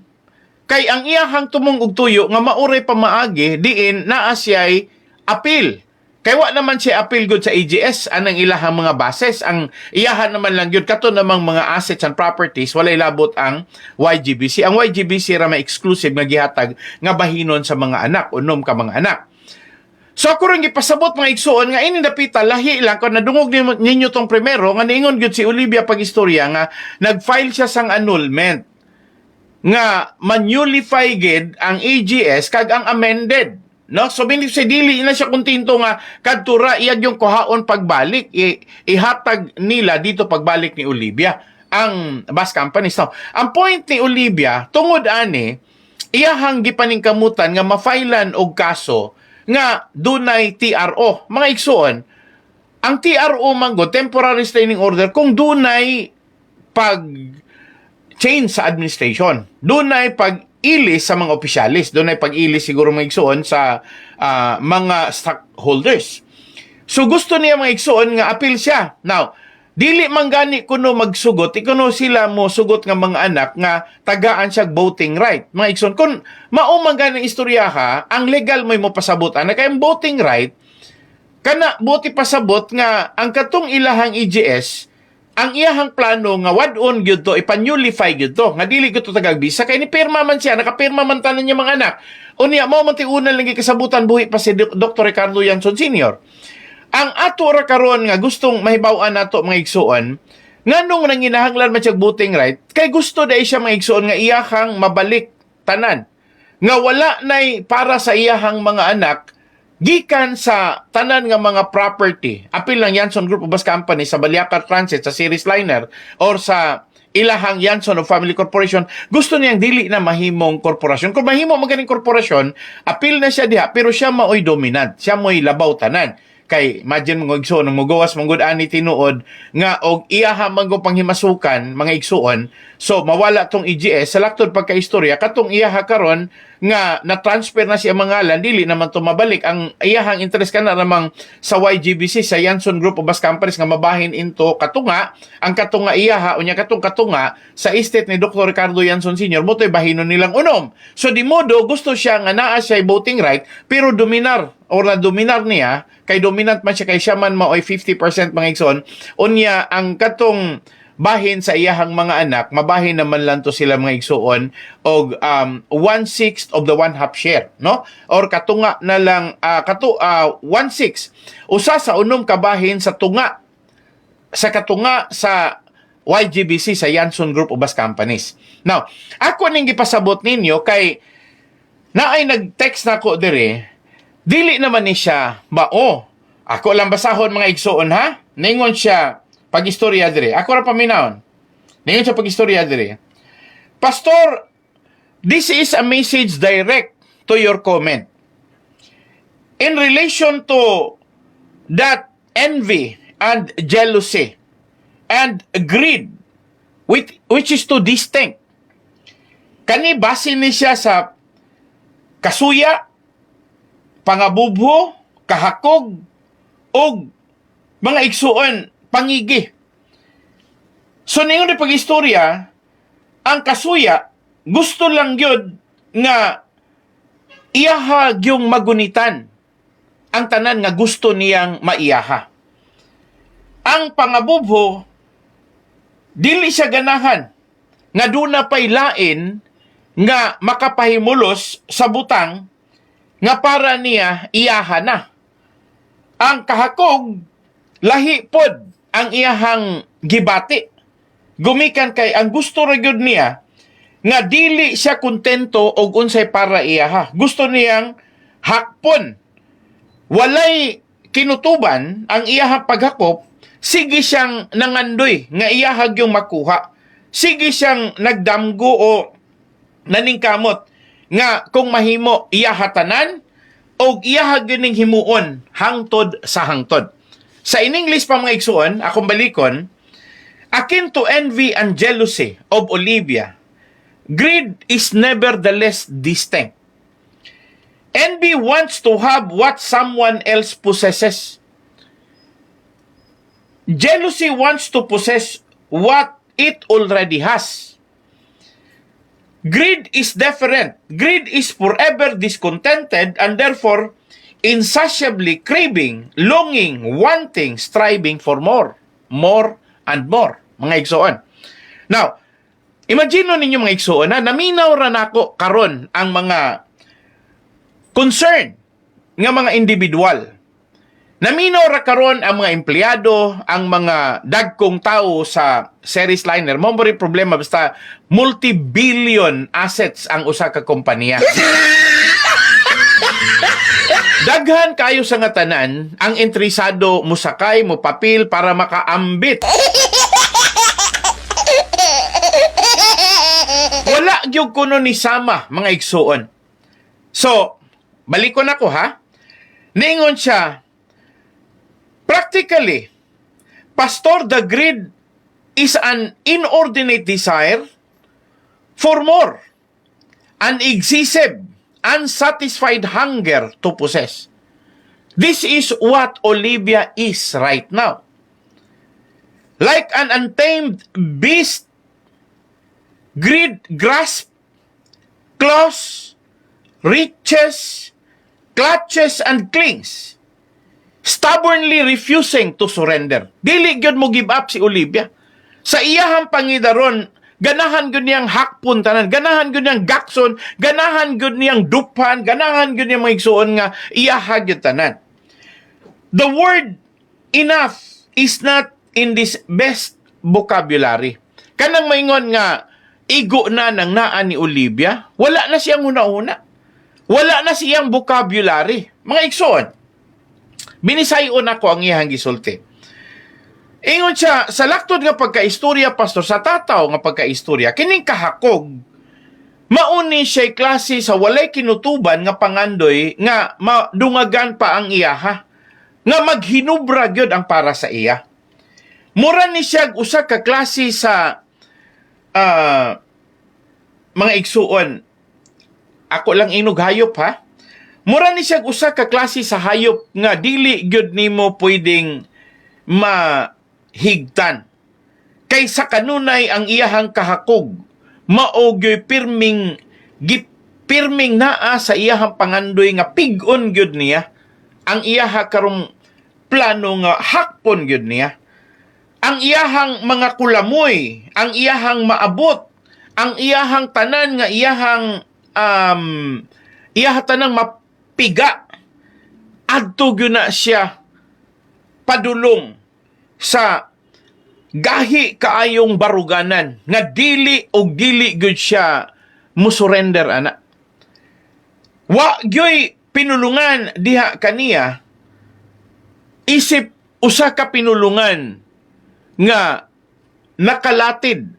kay ang iyahang tumong og tuyo nga mauray pa maagi diin naa siya'y appeal. Kay wa naman siya appeal good sa EGS anang ilahang mga bases, ang iyahan naman lang yun kato namang mga assets and properties walay labot ang YGBC. Ang YGBC ra may exclusive nga gihatag nga bahinon sa mga anak, unom ka mga anak. So ako rin ipasabot mga igsuon nga ini dapita lahi lang kung nadungog ninyo tong primero nga niingon gyud si Olivia pagistorya nga nag-file siya sang annulment nga manulify gid ang EGS kag ang amended. No, so binib sa dili na siya kuntinto nga kadtura iyag yung kuhaon pagbalik ihatag nila dito pagbalik ni Olivia ang bus companies. No, ang point ni Olivia tungod ani iyahang gipaningkamutan nga mafailan og kaso nga dunay TRO mga igsuon. Ang TRO manggo temporary restraining order kung dunay pag change sa administration, dunay pag ilis sa mga opisyalis. Doon ay pag-ilis siguro mga igsuon sa mga stockholders. So gusto niya mga igsuon nga appeal siya. Now, dili man gani kuno magsugot, ikuno sila mo sugot nga mga anak nga tagaan siya voting right. Mga igsuon, kung mao man gani istoryaha, ang legal mo pasabot ana kay ang voting right kana buti pasabot nga ang katong ilahang EGS ang iyahang plano nga wadon gyud to ipanulify gyud to nga dili gyud to tagagbisa kay ni pirma man siya nakapirma man tanan niya mga anak unya mao man ti una lang kasabutan buhi pa si Dr. Ricardo Yanson Sr. Ang ato ra karon nga gustong mahibaw-an nato mga igsuon nganong nang ginahanglan man siya voting right kay gusto dai siya mga igsuon nga iyahang mabalik tanan nga wala nay para sa iyahang mga anak gikan sa tanan nga mga property, apil lang Yanson Group of Bus Company sa Balyacar Transit, sa Ceres Liner, or sa ilahang Yanson of Family Corporation, gusto niyang dili na mahimong korporasyon. Kung mahimo maganing korporasyon, apil na siya diha, pero siya maoy dominant, siya mo'y labaw tanan. kay imagine mga igsoon nang mugawas manggod ani tinuod nga og iyaha man go panghimasukan mga igsoon, so mawala tong EGS sa laktod pagkaistorya katong iyaha karon nga na-transfer na siya mangalan dili naman to mabalik. Ang iyahang interest kana namang sa YGBC sa Yanson Group of Bus Companies nga mabahin into katunga, ang katunga iyaha unya katong katunga sa estate ni Dr. Ricardo Yanson Sr. mo to'y bahinon nilang unom. So di modo gusto siya nga naa siya voting right pero dominar or na dominar niya kay dominant man siya kay siya man maoy 50% mga igsoon unya ang katong bahin sa iyahang mga anak mabahin naman lang to sila mga igsoon og 1/6 of the 1/2 share, no, or katunga na lang 1/6 usa sa unom kabahin sa tunga sa katunga sa YGBC sa Yanson Group of Bus Companies. Now ako ning gipasabot ninyo kay naay nag-text nako dire. Dili naman ni siya mao. Ako lang basahon mga igsoon ha. Ningon siya pag-istorya dire. Ako ra paminawon. Ningon siya pag-istorya dire. Pastor, this is a message direct to your comment. In relation to that envy and jealousy and greed which is too distinct. Kani base ni siya sa kasuya, pangabubho, kahakog, og mga igsuon, pangigi. So, ningon na pag-istorya, ang kasuya, gusto lang yun nga iyaha yung magunitan ang tanan nga gusto niyang maiyaha. Ang pangabubho, dili siya ganahan nga duna pay lain nga makapahimulos sa butang nga para niya iyaha na. Ang kahakog, lahi pod ang iyahang gibati. Gumikan kay ang gusto ra gyud niya nga dili siya kontento og unsay para iyaha. Gusto niyang hakpon. Walay kinutuban ang iyahang paghakop, sige siyang nangandoy nga iyahag yung makuha. Sige siyang nagdamgo o naningkamot nga kung mahimo iyahatanan o iyahag gining himuon hangtod sa hangtod. Sa in English pa mga igsuon, akong balikon, akin to envy and jealousy of Olivia, greed is nevertheless distinct. Envy wants to have what someone else possesses. Jealousy wants to possess what it already has. Greed is different. Greed is forever discontented and therefore insatiably craving, longing, wanting, striving for more and more, mga igsoon. Now, imagine ninyo mga igsoon na naminaw ra nako karon ang mga concern nga mga individual. Naminaw ra karon ang mga empleyado, ang mga dagkong tao sa series liner. Mo rin problema basta multi-billion assets ang usa ka kompanya. Daghan kayo sa nga tanan ang interesado mo sakay mo papil para makaambit. Wala gyud kuno ni sama mga igsuon. So, balikon ako ha. Ningon siya, practically, Pastor, the greed is an inordinate desire for more, an excessive, unsatisfied hunger to possess. This is what Olivia is right now. Like an untamed beast, greed grasps, claws, reaches, clutches, and clings, stubbornly refusing to surrender. Dili gyud mo give up si Olivia. Sa iyahang pangidaron, ganahan gyud niyang hakpon tanan, ganahan gyud niyang gakson, ganahan gyud niyang dupan, ganahan gyud niyang maigsuon nga iyaha gyud tanan. The word enough is not in this best vocabulary. Kanang maingon nga igo na ng naa ni Olivia, wala na siyang una-una. Wala na siyang vocabulary. Mga igsoon, binisayon ako ang iyang gisulti. Ingon siya, sa laktod nga pagkaistorya, Pastor, sa tataw nga pagkaistorya, kining kahakog, mauni siya'y klase sa walay kinutuban nga pangandoy nga madungagan pa ang iyaha. nga maghinubra gyud ang para sa iya. Mura ni siya usa ka klase sa mga igsuon. Ako lang inog hayop ha. Mura ni siya usa ka klase sa hayop nga dili gyud nimo pwedeng mahigtan. Kaysa kanunay ang iyahang kahakog, mao gyoy pirming naa sa iyahang pangandoy nga pig-on gyud niya ang iyaha karong plano nga hakpon gyud niya. Ang iyahang mga kulamoy, ang iyahang maabot, ang iyahang tanan nga iyahang tanang mapiga, adto gyud na siya padulong sa gahi kaayong baruganan nga dili gyud siya musurrender ana. Wa gyoy pinulungan diha kaniya, isip usa ka pinulungan nga nakalatid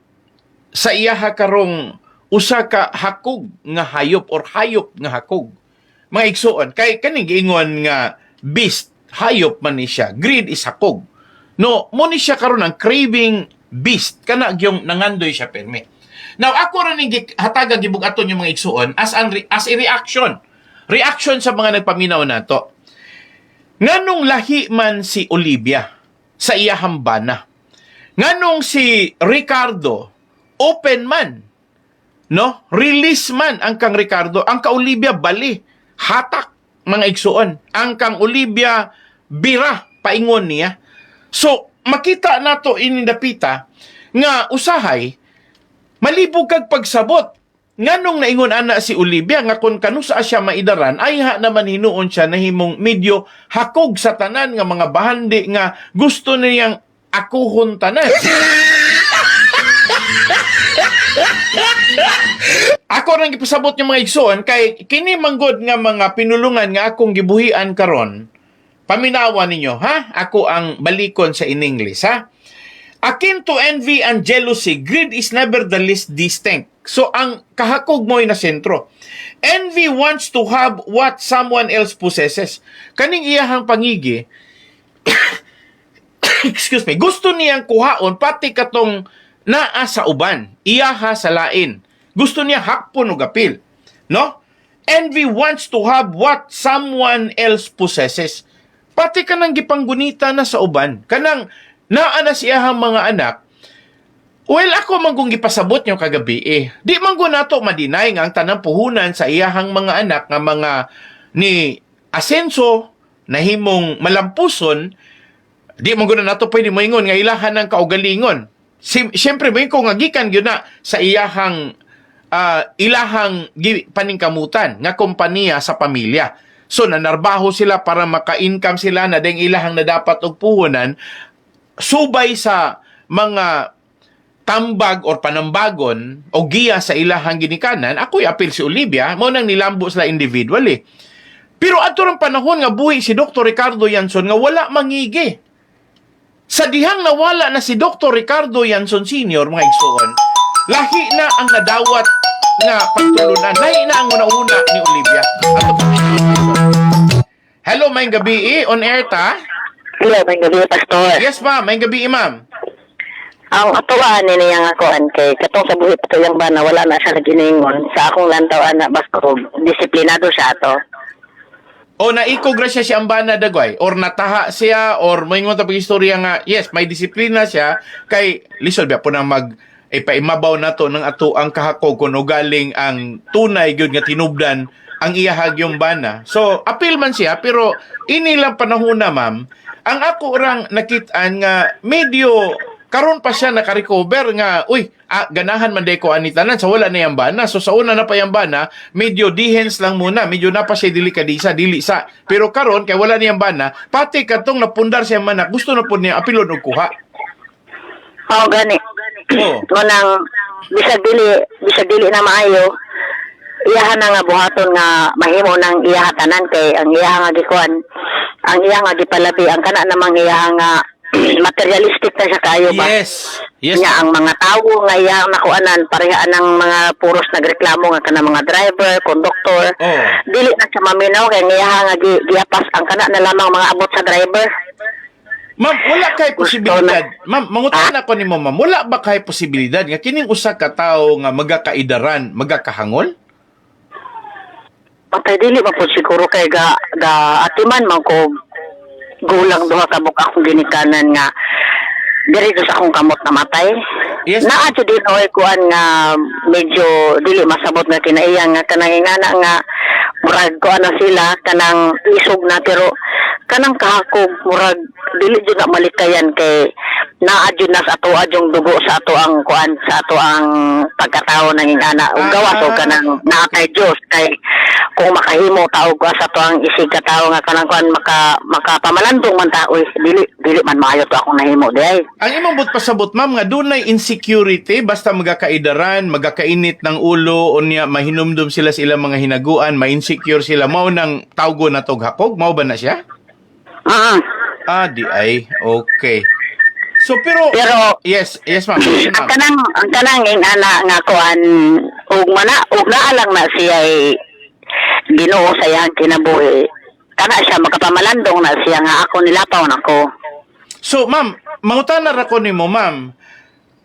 sa iyaha karong usa ka hakog nga hayop or hayop nga hakog. Mga igsuon, kay kaning giingon nga beast, hayop man ni siya, greed is hakog. No, mo ni siya karon ang craving beast, kana gyung nangandoy siya perme. Now, ako rin yung hataga gibugaton yung mga igsuon as a reaction. Reaction sa mga nagpaminaw na to. Nganong lahi man si Olivia sa iyahang bana? Nganong si Ricardo open man? No? Release man ang kang Ricardo. Ang ka Olivia bali. Hatak mga igsuon. Ang kang Olivia bira paingon niya. So, makita nato inindapita nga usahay malibog kag pagsabot. Nganong naingon ana si Olivia nga kung kanusa siya maidaran ay naman hinuon siya na himong medyo hakog sa tanan nga mga bahandi nga gusto niyang akuhon tanan. Ako rin ipasabot yung mga igsoon kay kini manggod nga mga pinulungan nga akong gibuhian karon. Paminawa ninyo, ha? Ako ang balikon sa in English, ha? Akin to envy and jealousy, greed is nevertheless distinct. So, ang kahakog mo'y na sentro. Envy wants to have what someone else possesses. Kaning iyahang pangigi, excuse me, gusto niyang kuhaon, pati katong naa sa uban, iyaha sa lain. Gusto niya hakpon o gapil. No? Envy wants to have what someone else possesses. Pati kanang gipanggunita na sa uban, kanang naa na siyahang mga anak. Well, ako manggong gipasabot nyo kagabi Di manggo nato madinay nga ang tanang puhunan sa iyahang mga anak nga mga ni Asenso na himong malampuson, di manggo na nato pwede moingon nga ilahan ng kaugalingon. Siyempre, may kung agikan yun na sa iyahang ilahang paningkamutan nga kompanya sa pamilya. So, nanarbaho sila para maka-income sila na deng ilahang na dapat og puhunan subay sa mga tambag or panambagon o giya sa ilahang ginikanan. Ako'y apil si Olivia, mo nang nilambo sila individually. Pero ato ring panahon nga buhi si Dr. Ricardo Yanson nga wala mangigi. Sa dihang nawala na si Dr. Ricardo Yanson Sr., mga igsoon, lahi na ang nadawat nga pagtulunan. Lahi na ang una-una ni Olivia. Hello, may gabi on air ta? Hello, may gabi, Pastor. Yes, ma'am. May gabi, ma'am. Ang atuwaan ni niyang akuan kay katong sa buhit ko yung bana wala na siya naginingon sa akong lantawan na basko disiplinado siya ato. O naikog ra siya siyang bana dagway or nataha siya or moingon ta pag-istorya nga yes may disiplina siya kay lisod ba po nang mag ipaimabaw nato ng ato ang kahakog kuno galing ang tunay gyud nga tinubdan ang iyahag yung bana. So apil man siya pero inilang panahon na ma'am ang ako rang nakitaan nga medyo karon pa siya naka-recover nga, ganahan man day ko anitanan, sa wala na yung bana. So sa una na pa yung bana, medyo dehens lang muna, medyo na pa siya delikadisa, dilisa. Pero karon kay wala na yung bana, pati katong napundar siya manak, gusto na po niya apilon og kuha. Gani. Oh. Nang bisag dili na maayo, iyahan na nga buhaton nga mahimo nang iyahatanan kay ang iyaha nga gikuan, ang iyaha nga gipalabi, ang kana namang iyaha nga materialistic na siya kayo ba? Yes. Yes. Nga ang mga tao nga iyang nakuanan parehaan ng mga puros nagreklamo nga kanang mga driver, konduktor. Oh. Dili na siya maminaw kay nga nga giapas ang kana na lamang mga abot sa driver. Ma'am, wala kay Gusto posibilidad. Ma'am, mangutan ako ni mo, ma'am. Wala ba kay posibilidad nga kining usa ka tawo nga magakaidaran, magakahangol? Patay dili pa po siguro kay ga atiman man ko gulang duha ka buka akong ginikanan nga diri sa akong kamot na matay. Yes. Naa jud din oy kuan nga medyo dili masabot nga kinaiya nga kanang ingana nga murag kuan na sila kanang isog na pero kanang kahakog murag dili jud na malikayan kay naa jud na sa ato yung dugo sa ato ang kuan sa ato ang pagkatao ng ingana ug gawas og kanang naa kay Dios kay kung makahimo tao ko sa ato ang isig ka tao nga kanang kuan makapamalandong man ta oy dili man maayo to akong nahimo di ay. Ang imong but pasabot, ma'am, nga dunay insecurity basta magakaidaran, magakainit ng ulo unya mahinumdum sila sa ilang mga hinaguan, ma-insecure sila mao nang tawgo na tog hakog, mao ba na siya? Di ay. Okay. So pero yes, ma'am. Ang kanang ingana nga kuan ug naa lang na siya ay Ginoo sa iyang kinabuhi. Kana siya makapamalandong na siya nga ako nilapaw nako. So, ma'am, mangutana ra ko nimo, ma'am.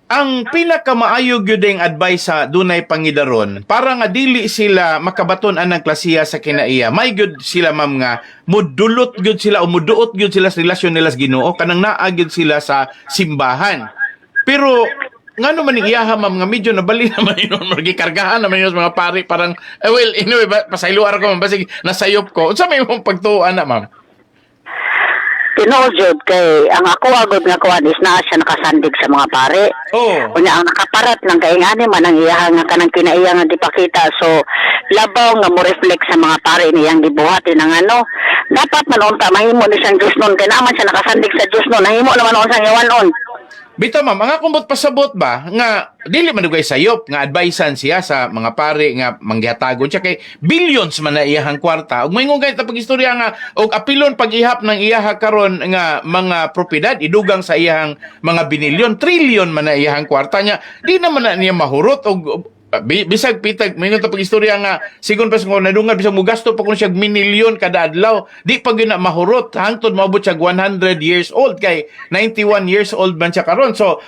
Ang pinakamaayo gyud ang advice sa dunay pangidaron para nga dili sila makabaton anang klasiya sa kinaiya. May gyud sila, ma'am, nga mudulot gyud sila o muduot gyud sila sa relasyon nila sa Ginoo kanang naa gyud sila sa simbahan. Pero ngano man iyaha, ma'am, nga medyo nabali naman inon magikargahan naman yun sa mga pari parang well anyway pasayloar ko, ma'am, basig nasayop ko. Unsa may mong pagtuan na, ma'am? Tinuod jud kay ang ako agad nga kuan is naa siya nakasandig sa mga pare. Unya ang nakaparat ng kaingani man ang iyaha nga kanang kinaiya nga dipakita so labaw nga mo reflect sa mga pare niyang gibuhatin ng ano dapat man unta mahimo ni siyang Dios nun kay naman siya nakasandig sa Dios nun nahimo naman unsang iwanon. Bito, ma'am, ang akong pasabot ba nga dili man dugay sayop nga advisean siya sa mga pare nga manggihatagon siya kay billions man na iyahang kwarta ug moingon kay ta pagistorya nga og apilon pag-ihap ng iyaha karon nga mga propiedad idugang sa iyahang mga binilyon trillion man na iyahang kwarta niya di naman na niya mahurot og bisag pitag mingon ta pagistorya nga sigon pa sa nadungan bisag mo gasto pa kun siya minilyon kada adlaw di pa gyud na mahurot hangtod maabot siya 100 years old kay 91 years old man siya karon so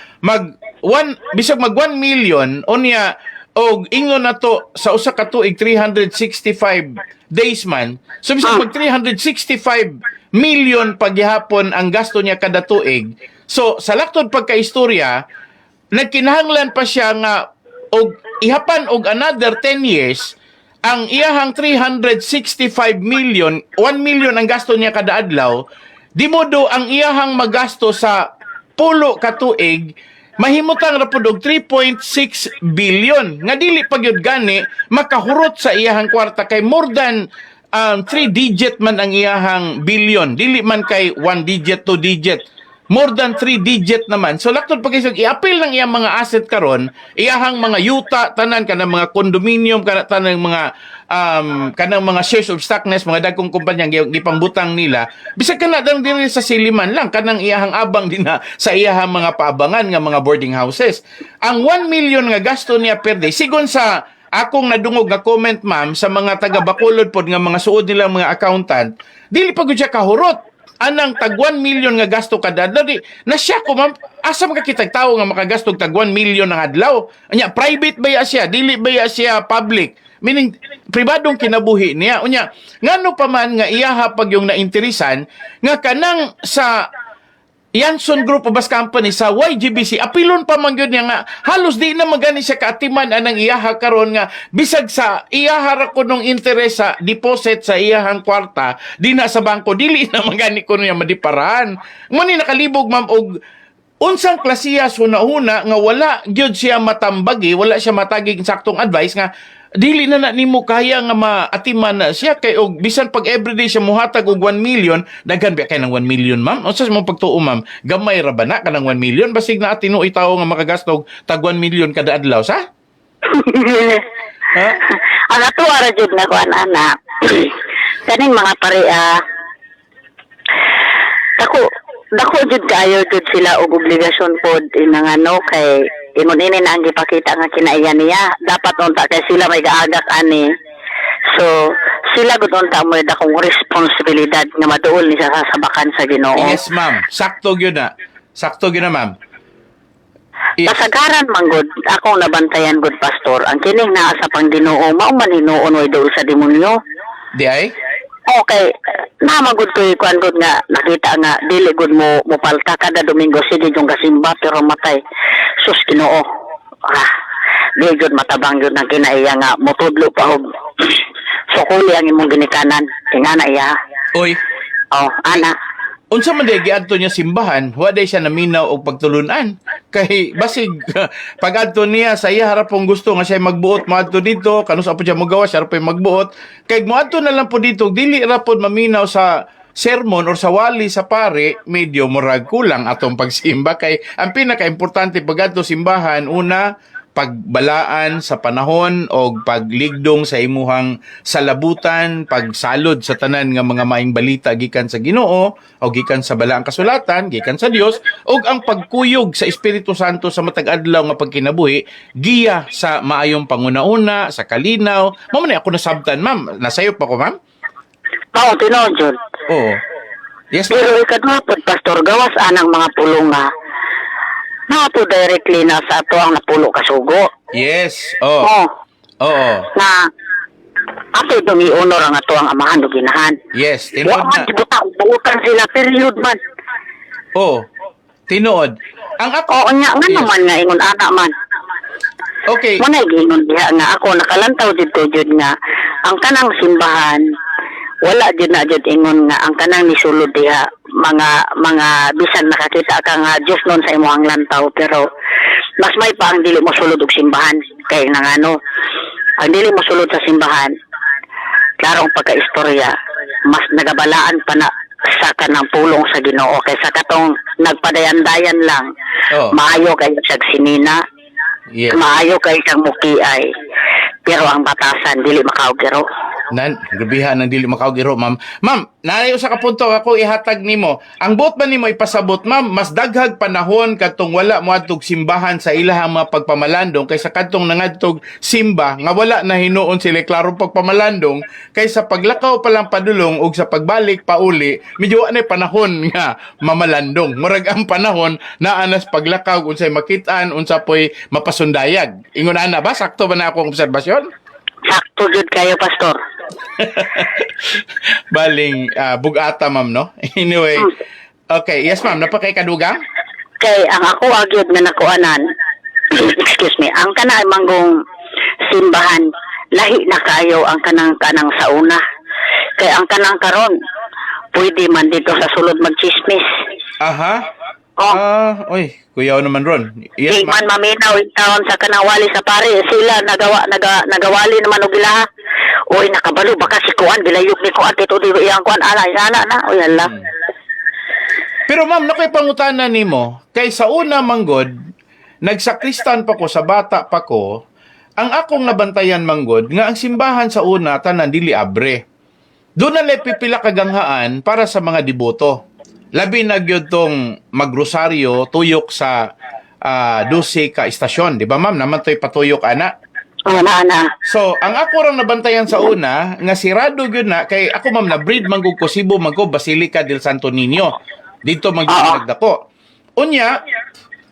bisag mag 1 million unya og ingon na to sa usa ka tuig 365 days man so bisag mag 365 million paghihapon ang gasto niya kada tuig so sa laktod pagkaistorya nagkinahanglan pa siya nga og ihapan og another 10 years ang iyahang 365 million 1 million ang gasto niya kada adlaw di modo ang iyahang magasto sa pulo ka tuig mahimutang ra pud og 3.6 billion nga dili pa gyud gani makahurot sa iyahang kwarta kay more than 3 digit man ang iyahang billion dili man kay 1 digit 2 digit more than 3 digit naman. So laktod pag-isog, i-appeal ng iyang mga asset karon, iyahang mga yuta, tanan, kanang mga condominium, kanang mga shares of stockness, mga dagkong kumpanyang gipangbutang nila, bisag ka na lang din sa siliman lang, kanang iyahang abang din na sa iyahang mga paabangan nga mga boarding houses. Ang 1 million nga gasto niya per day, sigon sa akong nadungog nga comment, ma'am, sa mga taga-Bacolod pod nga mga suod nila mga accountant, dili pa gud siya kahurot. Anang tag 1 million nga gasto kada adlaw di na siya ko, ma'am, asa makakitag tao nga makagasto tag 1 million ng adlaw unya private ba siya dili ba siya public meaning pribadong kinabuhi niya unya ngano pa man nga iyaha pag yung nainteresan nga kanang sa Yanson Group of Bus Company sa YGBC apilon pa man gyud niya nga halos di na magani siya kaatiman anang iyaha karon nga bisag sa iyaha ra ko nung interes sa deposit sa iyahang kwarta di na sa bangko dili na magani ko niya madiparan mo ni nakalibog, ma'am, og unsang klasiya hunahuna nga wala gyud siya matambagi wala siya matagig saktong advice nga dili na nimo kaya nga maatiman na siya kay og bisan pag everyday siya muhatag og 1 million daghan ba kay ng 1 million, ma'am? Unsa mo pagtuo, ma'am? Gamay ra ba na kanang 1 million basig na tinuoy tawo nga makagasto tag 1 million kada adlaw sa? Ang ato ara jud na kuan ana. Kaning mga pareha ako dako jud kayo jud sila og obligasyon pod inang ano kay ingon ini na ang gipakita nga kinaiyan niya. Dapat unta kay sila may gaagak ani. So sila gud unta mo dakong responsibilidad nga maduol ni sa sasabakan sa Ginoo. Yes, ma'am. Sakto gyud na. Sakto gyud na, ma'am. Yes. Kasagaran manggod akong nabantayan gud pastor ang kining naa sa Pangginoo mao man hinuon way duol sa demonyo. Di ay? Okay, namagod ko ikuan gud nga nakita nga dili gud mo palta kada Domingo sige yung kasimba pero matay. Sus Ginoo. Di gud matabang gud nang kinaiya nga motudlo pa og sukuli ang imong ginikanan. Tingana iya. Oy, Oh, ana. unsa man day giadto niya simbahan, wa day siya naminaw og pagtulunan. Kay basig pag-adto niya sa iya harapong gusto nga siya magbuot moadto dito, kanus apo siya magawa siya harapong magbuot. Kay moadto na lang po dito, dili ra pod maminaw sa sermon or sa wali sa pare, medyo murag kulang atong pagsimba kay ang pinaka-importante pag-adto simbahan una pagbalaan sa panahon o pagligdong sa imuhang salabutan, pagsalod sa tanan nga mga maing balita gikan sa Ginoo o gikan sa balaang kasulatan, gikan sa Dios o ang pagkuyog sa Espiritu Santo sa matag adlaw nga pagkinabuhi giya sa maayong pangunauna, sa kalinaw. Mao man ako nasabtan, ma'am. Nasayop pa ko, ma'am? Pao tinuod jud. Oo. Yes, ma'am. Pero ikadwa pod pastor gawas anang mga pulong nga nato directly na sa ato ang napulo ka sugo. Yes. Oh. Oh, Oo. na ato itong i-honor ang ato ang amahan o ginahan. Yes, Wa tinuod man na. butan sila period man. Oh. Tinuod. Ang ako Oo nga Yes. naman nga ingon ana man. Okay. Manay gingon diha nga ako nakalantaw dito jud nga ang kanang simbahan wala jud na jud ingon nga ang kanang nisulod diha mga bisan nakakita ka nga Diyos noon sa imong lantaw pero mas may pa ang dili mo sulod og simbahan kay nang ano ang dili mo sulod sa simbahan klarong pagkaistorya mas nagabalaan pa na sa kanang pulong sa Ginoo kaysa katong nagpadayan-dayan lang. Oh. Maayo kay siyag sinina, Yes. maayo kay siyang mukiay. Pero ang batasan dili makaugiro. Gabihan ng dili makaugiro, ma'am. Ma'am, nanayo sa kapunto ako ihatag nimo. Ang buot man nimo ipasabot, ma'am, mas daghag panahon katong wala mo adtog simbahan sa ilahang mga pagpamalandong kaysa kadtong nangadtog simba nga wala na hinuon sila klaro pagpamalandong kaysa paglakaw pa lang padulong ug sa pagbalik pauli, medyo anay panahon nga mamalandong. Murag ang panahon na anas paglakaw unsay makitaan, unsa poy mapasundayag. Ingon ana ba sakto ba na akong obserbasyon? Sakto jud kayo pastor. Baling bugata, ma'am, no? Anyway. Okay, yes, ma'am. Napakay kadugang? Kay ang ako agyod nga nakuanan. Excuse me. Ang kanang manggong simbahan lahi na kayo ang kanang sa una. Kay ang kanang karon pwede man dito sa sulod magchismis. Aha. Oh. Oy, kuyaw naman ron. Yes, Di man ma'am. maminaw taon sa kanang wali sa pare sila nagawali naman og ilaha. Oy nakabalo baka si kuan gilayog ni kuan dito di iyang kuan ala na. Oy ala. Pero ma'am, nakoy pangutana nimo, kay sa una manggod, nagsakristan pa ko sa bata pa ko, ang akong nabantayan manggod nga ang simbahan sa una tanan dili abre. Doon na pipila kaganghaan para sa mga deboto. Labi na gyud tong magrosaryo tuyok sa 12 ka istasyon, di ba ma'am? Naman to'y patuyok ana. Ana. So, ang ako rang nabantayan sa una, nga sirado gyud na, kay ako ma'am na breed man ko Cebu, man ko Basilica del Santo Niño. Dito man gyud nagdako. Unya,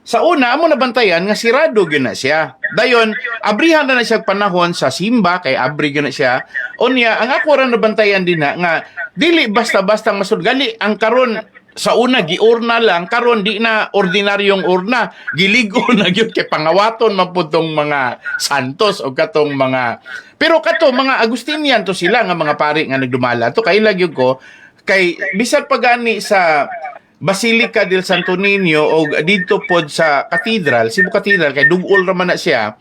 sa una amo nabantayan nga sirado gyud na siya. Dayon, abrihan na siya panahon sa simba kay abri gyud na siya. Unya, ang ako rang nabantayan din na nga dili basta-basta masud gali ang karon sa una giurna lang, karon di na ordinaryong urna, giligo na gyud kay pangawaton man pud tong mga santos o katong mga pero kato mga Agustinian to sila nga mga pari nga nagdumala to kay gyud ko kay bisan pagani sa Basilica del Santo Niño o dito pod sa Cathedral, Cebu Cathedral kay dugol ra man na siya.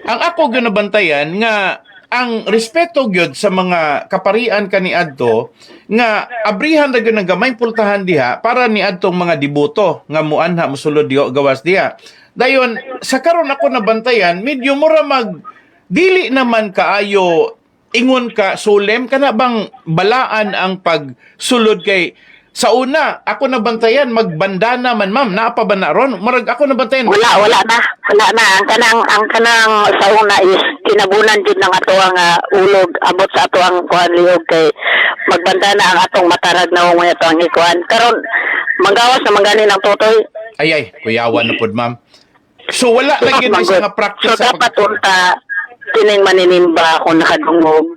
Ang ako gyud nabantayan nga ang respeto gyud sa mga kaparian kaniadto nga abrihan ra gyud ng gamay pultahan diha para niadtong mga deboto nga muanha mosulod diha gawas diha. Dayon sa karon ako nabantayan medyo mura mag dili naman kaayo ingon ka sulem kana bang balaan ang pagsulod kay Sa una, ako nabantayan, magbandana man, ma'am. Naapa ba na ron? Marag ako nabantayan. Wala na. Ang kanang sa una is kinabunan jud ng ato ang ulog abot sa ato ang kuan liog kay magbanda na ang atong matarag na mo ato ang ikuan. Karon manggawas na mangani ng totoy. Ay, kuyawan na pod, ma'am. So, wala lang yun Magod. siya nga practice So sa dapat unta kining maninimba kung nakadungog.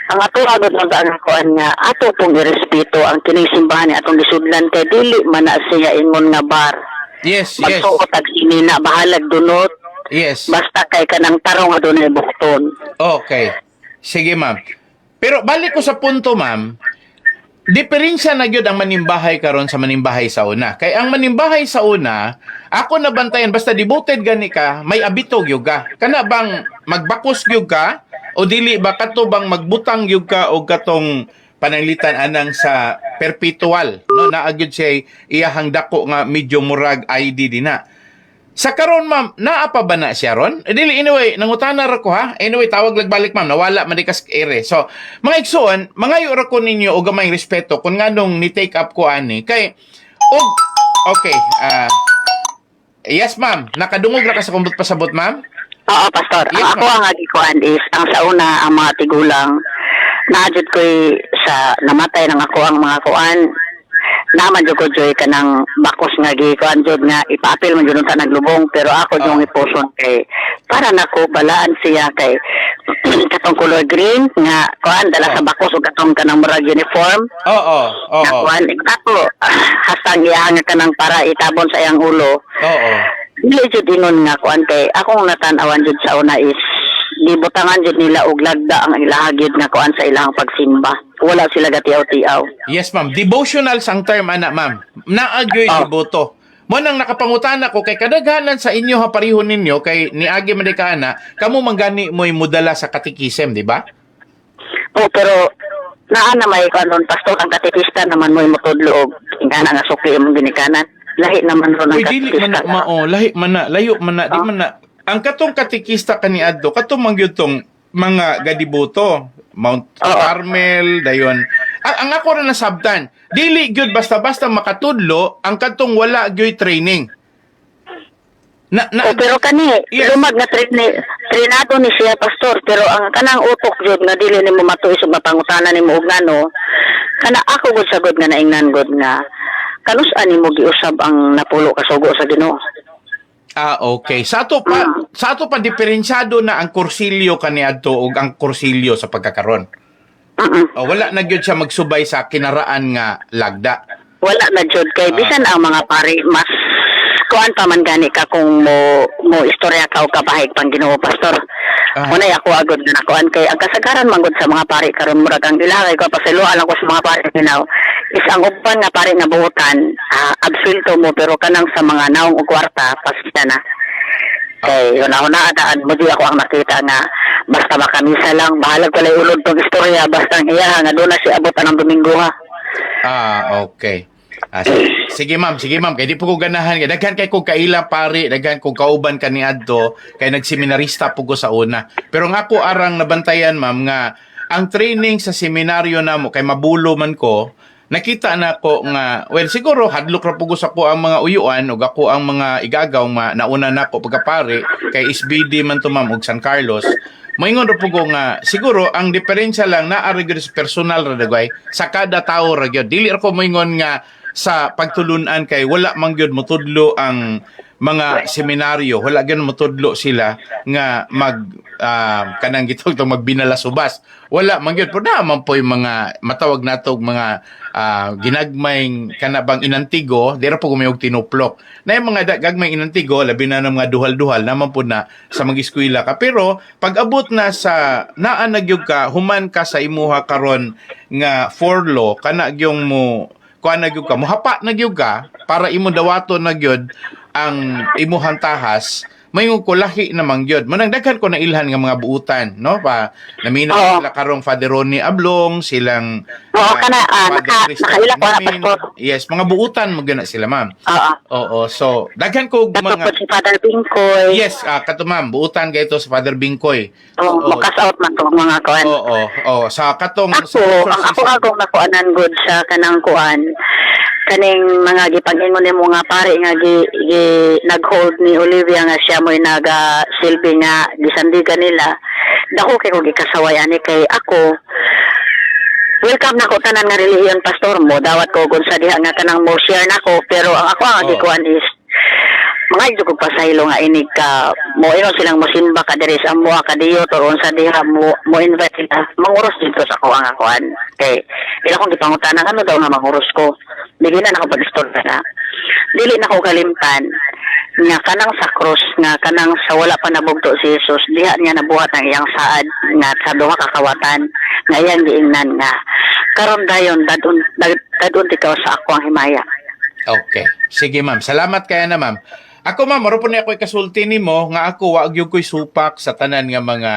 Ang ato agad ng ang kuan nga ato pong irespeto ang kining simbahan ni atong lisudlan kay dili man na siya ingon nga bar. Yes. Magsuot ag sinina bahalag dunot Yes. basta kay kanang tarong adunay bukton. Okay. Sige, ma'am. Pero balik ko sa punto, ma'am. Diferensya na gyud ang manimbahay karon sa manimbahay sa una. Kay ang manimbahay sa una, ako nabantayan basta devoted gani ka, may abitog gyud ka. Kana bang magbakos gyud ka o dili ba kato bang magbutang gyud ka og katong pananglitan anang sa perpetual, no? Naagyud siya iyahang dako nga medyo murag ID dina. Sa karon, ma'am, naa pa ba na siya ron? Dili, anyway, nangutana ra ko, ha? Anyway, tawag lagbalik, ma'am, nawala man di kas ere. So, mga igsuon, mangayo ra ko ninyo og gamay respeto kung nganong ni-take up ko ani. Kay, okay, yes, ma'am, nakadungog ra ka sa kumbot pasabot, ma'am? Oo, pastor. Yes, Ang ako ma'am. ang agikuan is ang sa una ang mga tigulang naadjud ko'y sa namatay ng ako ang mga kuan naman jud ko joy kanang bakos nga gikuan jud nga ipapil man jud ta naglubong pero ako yung ipuson kay para nako balaan siya kay katong color green nga kuan dala sa bakos ug katong kanang murag uniform. Oo. Nga kuan ako hastang iyang kanang para itabon sa iyang ulo. Oo. Dili jud ingon nga kuan kay akong natan-awan jud sa una is gibutangan jud nila og lagda ang ilahagid nga kuan sa ilang pagsimba. Wala sila gatiaw-tiaw. Yes, ma'am. Devotional sang term, ana, ma'am. Naagyo'y iboto. Mo nang nakapangutana ko kay kadaghanan sa inyo ha pareho ninyo kay niagi man ka ana, kamo manggani mo'y mudala sa katikisem, di ba? Oh, pero naa na may kanon pastor ang katekista naman mo'y motudlo og ingana nga sukli imong ginikanan. Lahi naman ron ang Uy, dili man katekista. na, lahi man na, layo man na, di man na. Ang katong katikista kaniadto, katong mangyud tong mga gadiboto, Mount Carmel, dayon. Ang ako rin nasabtan, dili gyud basta-basta makatudlo, ang katong wala gyud training. Oh, pero kani Yes. lumag na trinado ni siya pastor pero ang kanang utok jud nga dili nimo matuoy sa mapangutana nimo og ngano kana ako gud sagod nga naingnan gud nga kanus-an nimo giusab ang napulo ka sugo sa Ginoo. Okay. Sa ato pa diferensyado na ang kursilyo kaniadto ug ang kursilyo sa pagkakaron. Wala na gyud siya magsubay sa kinaraan nga lagda. Wala na jud kay bisan ang mga pari mas kuan pa man gani ka kung mo istorya ka o kabahig pang Ginoo pastor. Unay ako agad na kuan kay ang kasagaran manggod sa mga pari karon murag ang ilahay ko pasiluan lang ko sa mga pari ginaw. Is ang uban nga pari nga buhutan absulto mo pero kanang sa mga naong og kwarta pasita na. Kay una-una daan mo di ako ang nakita nga basta makamisa lang bahalag pala ulod tong istorya basta ang iya nga doon na si abot ang Domingo ha. Okay. Sige ma'am, kay di po ko ganahan, daghan kay kog kaila pare, daghan kog kauban kaniadto, kay nagseminarista po ko sa una. Pero nga ako arang nabantayan ma'am nga ang training sa seminaryo namo kay mabulo man ko, nakita na ko nga well siguro hadlok ra po ko sa ko ang mga uyuan ug ako ang mga igagaw nauna na ko pagkapare kay SBD man to ma'am ug San Carlos. Moingon ra po ko nga siguro ang diferensya lang naa ra gyud sa personal ra dagway sa kada tawo ra gyud. Dili ra ko moingon nga sa pagtulunan kay wala man gyud motudlo ang mga seminaryo, wala gyud motudlo sila nga kanang gitog magbinalasubas. Wala man gyud, pero naman po yung mga matawag natog mga ginagmayng kanabang inantigo, dira po kumayog tinuplok. Na yung mga gagmayng inantigo, labi na ng mga duhal-duhal, naman po na sa mag-eskwela ka. Pero pag abot na sa naan nagyog ka, human ka sa imuha karon nga forlo, kana gyung mo kuan nagyog ka, mohapa nagyog ka para imo dawaton nagyod ang imuhang tahas, mayong kulahi namang gyud. Manang daghan ko na ilhan nga mga buutan, no? Pa namina sila karong Father Ronnie Ablong, silang nakaila ko na pastor. Yes, mga buutan mo gana sila, ma'am. Oo, so daghan ko Dapat mga si Father Bingkoy. yes, kato ma'am, buutan gayto sa Father Bingkoy. Makas out man to mga kuan. Oo, sa katong Ako akong nakuanan good sa kanang kuan. kaning mga gipag-ingon nimo nga pare nga nag-hold ni Olivia nga siya mo'y silbi nga gisandigan nila, dako kay ko gikasaway ani kay ako welcome na ko tanan nga relihiyon pastor mo dawat ko kung sa diha nga kanang mo share nako, pero ang ako ang gikuan is mga ito ko pasaylo nga inig ka mo ino silang mosimba ka diri sa mua ka diyo turon sa diha mo invite sila manguros dito sa ako ang akuan kay ila kong gipangutanan ano daw nga manguros ko dili na ako pag-istorya na dili na ko kalimtan nga kanang sa cross nga kanang sa wala pa nabugto si Jesus diha niya nabuhat ang iyang saad nga sa duha ka kawatan nga iyang giingnan nga karon dayon dadun tikaw sa ako ang himaya. Okay. Sige, ma'am. Salamat kaya na, ma'am. Ako, ma'am, maro po na ako ikasulti nimo nga ako wag yung ko'y supak sa tanan nga mga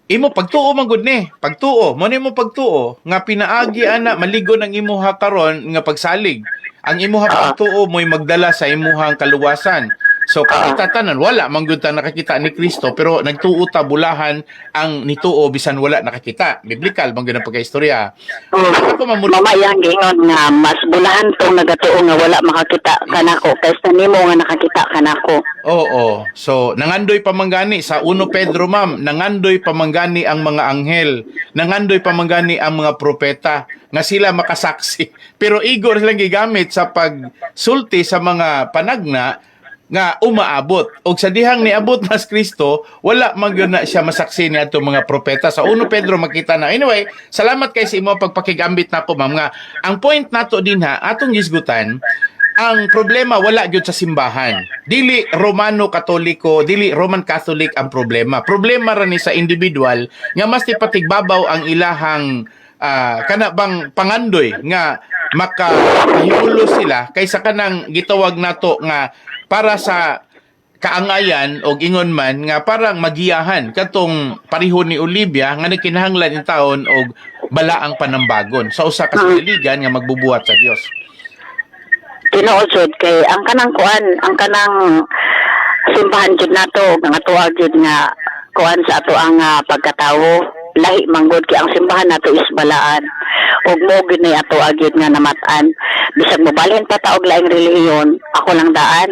imo pagtuo man gud ni. Pagtuo, mo nimo pagtuo nga pinaagi ana maligo ng imuha karon nga pagsalig. Ang imuha pagtuo mo'y magdala sa imuhang kaluwasan. So kita tanan wala man gyud ta nakakita ni Kristo pero nagtuo ta bulahan ang nituo bisan wala nakakita. Biblikal man gyud ang pagkaistorya. Ako Mamayang gingon nga mas bulahan tong nagatuo nga wala makakita kanako kaysa nimo nga nakakita kanako. Oo. So, nangandoy pamanggani sa 1 Pedro, ma'am, nangandoy pamanggani ang mga anghel, nangandoy pamanggani ang mga propeta nga sila makasaksi. Pero igor silang gigamit sa pagsulti sa mga panagna nga umaabot. Og sa dihang niabot mas Kristo, wala man gyud na siya masaksi ni ato mga propeta. Sa 1 Pedro makita na. Anyway, salamat kay sa imo pagpakigambit nako, ma'am, nga ang point nato din ha atong gisgutan. Ang problema wala gyud sa simbahan. Dili Romano Katoliko, dili Roman Catholic ang problema. Problema ra ni sa individual nga mas patigbabaw ang ilahang kana bang pangandoy nga makahimulos sila kaysa kanang gitawag nato nga para sa kaangayan o ingon man nga parang magiyahan katong pareho ni Olivia nga nagkinahanglan in taon og balaang panambagon sa usa ka saligan nga magbubuhat sa Dios. Tinuod jud kay ang kanang kuan, ang kanang simbahan jud nato nga tuwa jud nga kuan sa ato ang pagkatawo lahi manggod kay ang simbahan nato is balaan ug mo gid ni ato agid nga namatan bisag mobalhin pa ta og laing relihiyon ako lang daan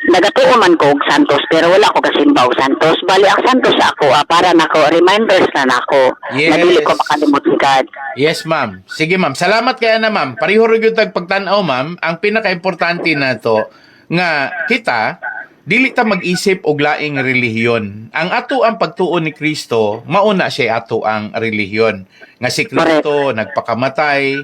nagatuo man ko og santos pero wala ko kasimba og santos bali ang santos ako para nako reminders na nako na dili ko makalimot sigad. Yes, ma'am. Sige, ma'am. Salamat kaya na, ma'am. Pareho rin yung pagtanaw, ma'am. Ang pinaka-importante na to nga kita dili ta mag-isip og laing relihiyon. Ang ato ang pagtuo ni Kristo, mauna siya ato ang relihiyon. Nga si Kristo nagpakamatay,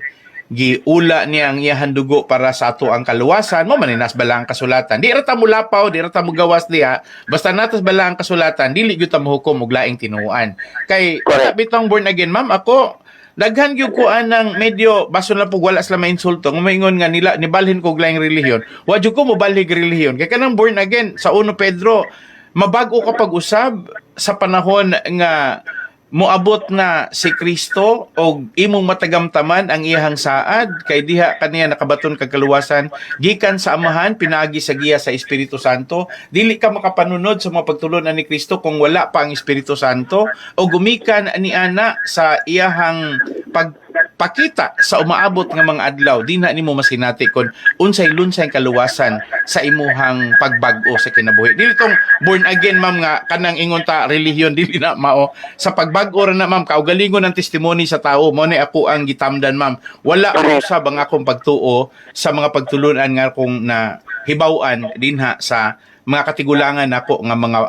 giula niya ang iyang dugo para sa ato ang kaluwasan, mo maninas balang kasulatan. Di ra ta mulapaw, di ra ta mugawas diha. Basta natas balang kasulatan, dili gyud ta mohukom og laing tinuoan. Kay bitong born again, ma'am, ako daghan gyud ko anang medyo baso lang pug wala sila mainsulto nga maingon nga nila nibalhin ko og laing relihiyon. Wa jud ko mobalhin relihiyon. Kay kanang born again sa 1 Pedro mabago ka pag-usab sa panahon nga moabot na si Kristo og imong matagamtaman ang iyahang saad kay diha kaniya nakabaton kag kaluwasan gikan sa Amahan pinaagi sa giya sa Espiritu Santo. Dili ka makapanunod sa mga pagtulon ni Kristo kung wala pa ang Espiritu Santo o gumikan ni ana sa iyahang pagpakita sa umaabot nga mga adlaw di na nimo masinati kon unsay lunsay kaluwasan sa imuhang pagbag-o sa kinabuhi. Dili tong born again, ma'am, nga kanang ingon ta relihiyon dili na mao sa pagbag-o ra na, ma'am, kaugalingon ng testimony sa tao mo ni ako ang gitamdan, ma'am. Wala usab ang akong pagtuo sa mga pagtulunan nga akong na hibaw-an dinha sa mga katigulangan nako nga mga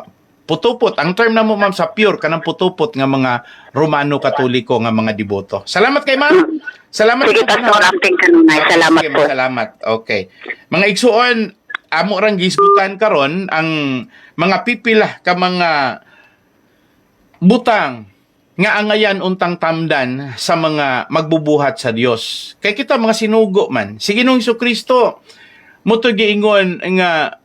putupot. Ang term na mo, ma'am, sa pure kanang putupot nga mga Romano Katoliko nga mga deboto. Salamat kay ma'am. Salamat. Sige, pastor, amping kanunay. Salamat po. Salamat. Okay. Mga igsuon, amo rang gisgutan karon ang mga pipila ka mga butang nga angayan untang tamdan sa mga magbubuhat sa Dios. Kay kita mga sinugo man. Si Ginoong Jesucristo mo to giingon nga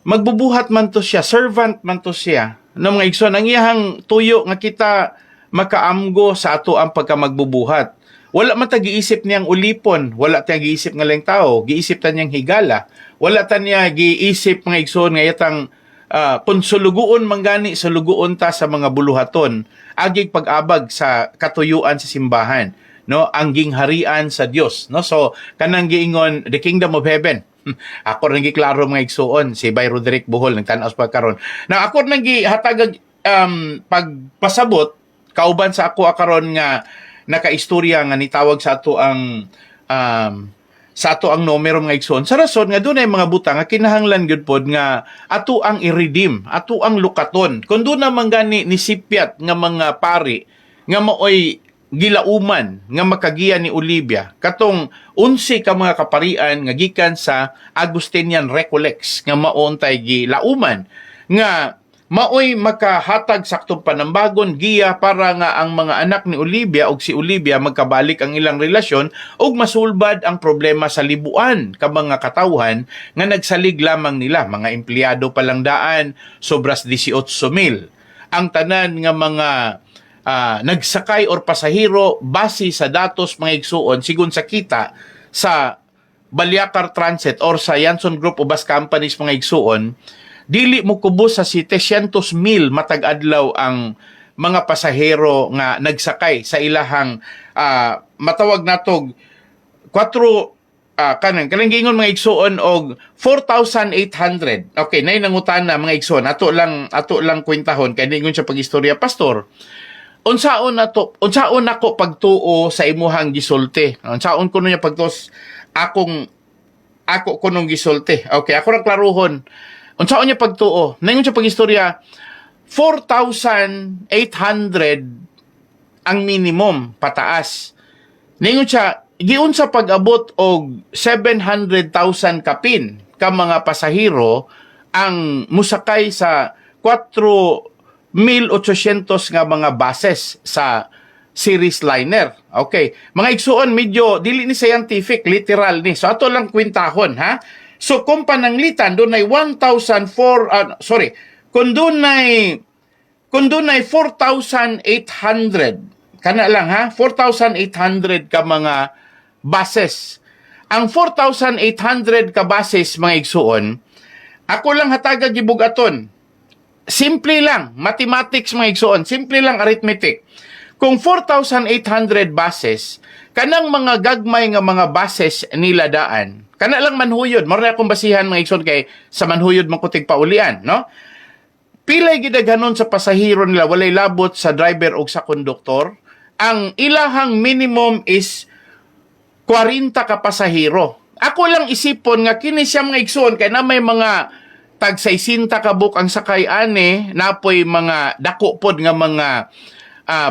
magbubuhat man to siya, servant man to siya. No, mga igsoon, ang iyahang tuyo nga kita makaamgo sa ato ang pagkamagbubuhat. Wala man ta giisip niyang ulipon, wala ta giisip nga lang tao, giisip ta niyang higala. Wala ta niya giisip mga igsoon nga yatang kung suluguon manggani suluguon ta sa mga buluhaton, agig pag-abag sa katuyuan sa simbahan. no, ang gingharian sa Dios, no. So kanang giingon the kingdom of heaven. Ako nang giklaro mga igsuon si Bay Roderick Bohol nagtan-aw pa karon. Na ako nang gihatag pagpasabot kauban sa ako karon nga nakaistorya nga nitawag sa ato ang numero mga igsoon. Sa rason nga dunay mga butang nga kinahanglan gyud pod nga ato ang i-redeem, ato ang lukaton. Kun doon naman gani nisipyat nga mga pari nga maoy gilauman nga makagiya ni Olivia katong 11 ka mga kaparian nga gikan sa Agustinian Recollects nga maontay gilauman nga maoy makahatag saktong panambagon giya para nga ang mga anak ni Olivia ug si Olivia magkabalik ang ilang relasyon ug masulbad ang problema sa libuan ka mga katawhan nga nagsalig lamang nila, mga empleyado pa lang daan, sobras 18,000 ang tanan nga mga nagsakay or pasahero base sa datos mga igsuon sigun sa kita sa Balyacar Transit or sa Yanson Group of Bus Companies mga igsuon, dili mo kubos sa 700,000 matag adlaw ang mga pasahero nga nagsakay sa ilahang matawag natog 4 kanang gingon mga igsuon og 4,800. Okay, nay nangutana mga igsuon. Ato lang kwentahon kay ningon siya pag-istorya pastor. Unsaon nako pagtuo sa imuhang gisulti? Unsaon kuno niya pagtuo ako kunong gisulti? Okay, ako ra klaruhon. Unsaon niya pagtuo? Ningon siya pag-istorya 4,800 ang minimum pataas. Ningon siya giunsa pag-abot og 700,000 kapin ka mga pasahero ang musakay sa 4,800 nga mga buses sa series liner. Okay. Mga igsuon, medyo dili ni scientific, literal ni. So ato lang kwintahon, ha? So kung pananglitan, doon ay 4,800, kana lang ha? 4,800 ka mga buses. Ang 4,800 ka buses, mga igsuon, ako lang hataga gibugaton. Simple lang, mathematics mga igsuon, simple lang arithmetic. Kung 4,800 buses, kanang mga gagmay nga mga buses nila daan, kana lang manhuyod, mara akong basihan mga igsuon kay sa manhuyod makutig paulian, no? Pilay gidaghanon sa pasahero nila, walay labot sa driver o sa konduktor. Ang ilahang minimum is 40 ka pasahero. Ako lang isipon nga kini siya mga igsuon kay na may mga tag 60 kabuk ang sakay ane napoy mga dako pod nga mga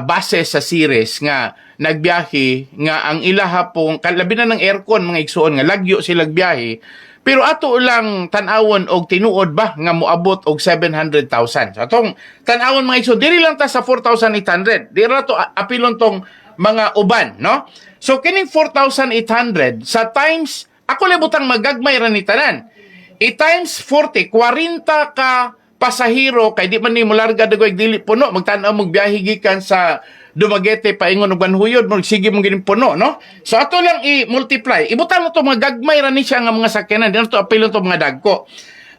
buses sa series nga nagbiyahe nga ang ilaha pong kalabi na ng aircon mga igsuon nga lagyo sila biyahe pero ato lang tan-awon og tinuod ba nga moabot og 700,000. So atong tan-awon mga igsuon dili lang ta sa 4,800. Dili ra to apilon tong mga uban, no? So kining 4,800 sa times ako libutang magagmay ra ni tanan. I-times 40, 40 ka pasahero, kay di man ni mo larga dagoy dili puno, magtanaw mong biyahe gikan sa Dumaguete paingon og Banhuyod, sige mong gining puno, no? So ato lang i-multiply. Ibutang mo to mga gagmay ra ni siya nga mga sakyanan, dito apilon to mga dagko.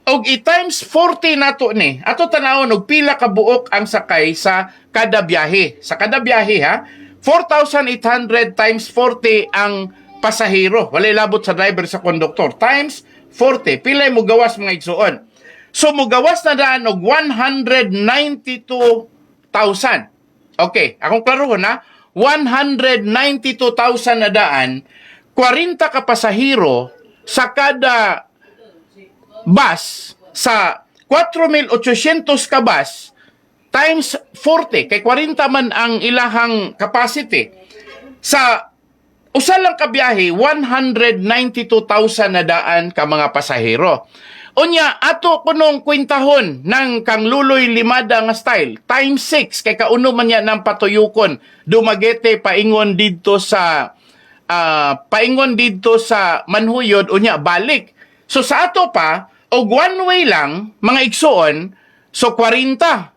Og i-times 40 nato ni. Ato tanawon og pila ka buok ang sakay sa kada biyahe. Sa kada biyahe ha, 4,800 times 40 ang pasahero. Walay labot sa driver sa konduktor. Times 40. Pilay mo gawas mga igsuon. So mo gawas na daan og 192,000. Okay, akong klarohon na 192,000 na daan, 40 ka pasahero sa kada bus sa 4,800 ka bus times 40 kay 40 man ang ilahang capacity sa usa lang ka biyahe 192,000 na daan ka mga pasahero. Unya ato kunong kwintahon ng kang Luloy Limada nga style times 6 kay kauno man niya ng patuyukon Dumaguete paingon didto sa Manhuyod unya balik. So sa ato pa og one way lang mga igsuon so 40.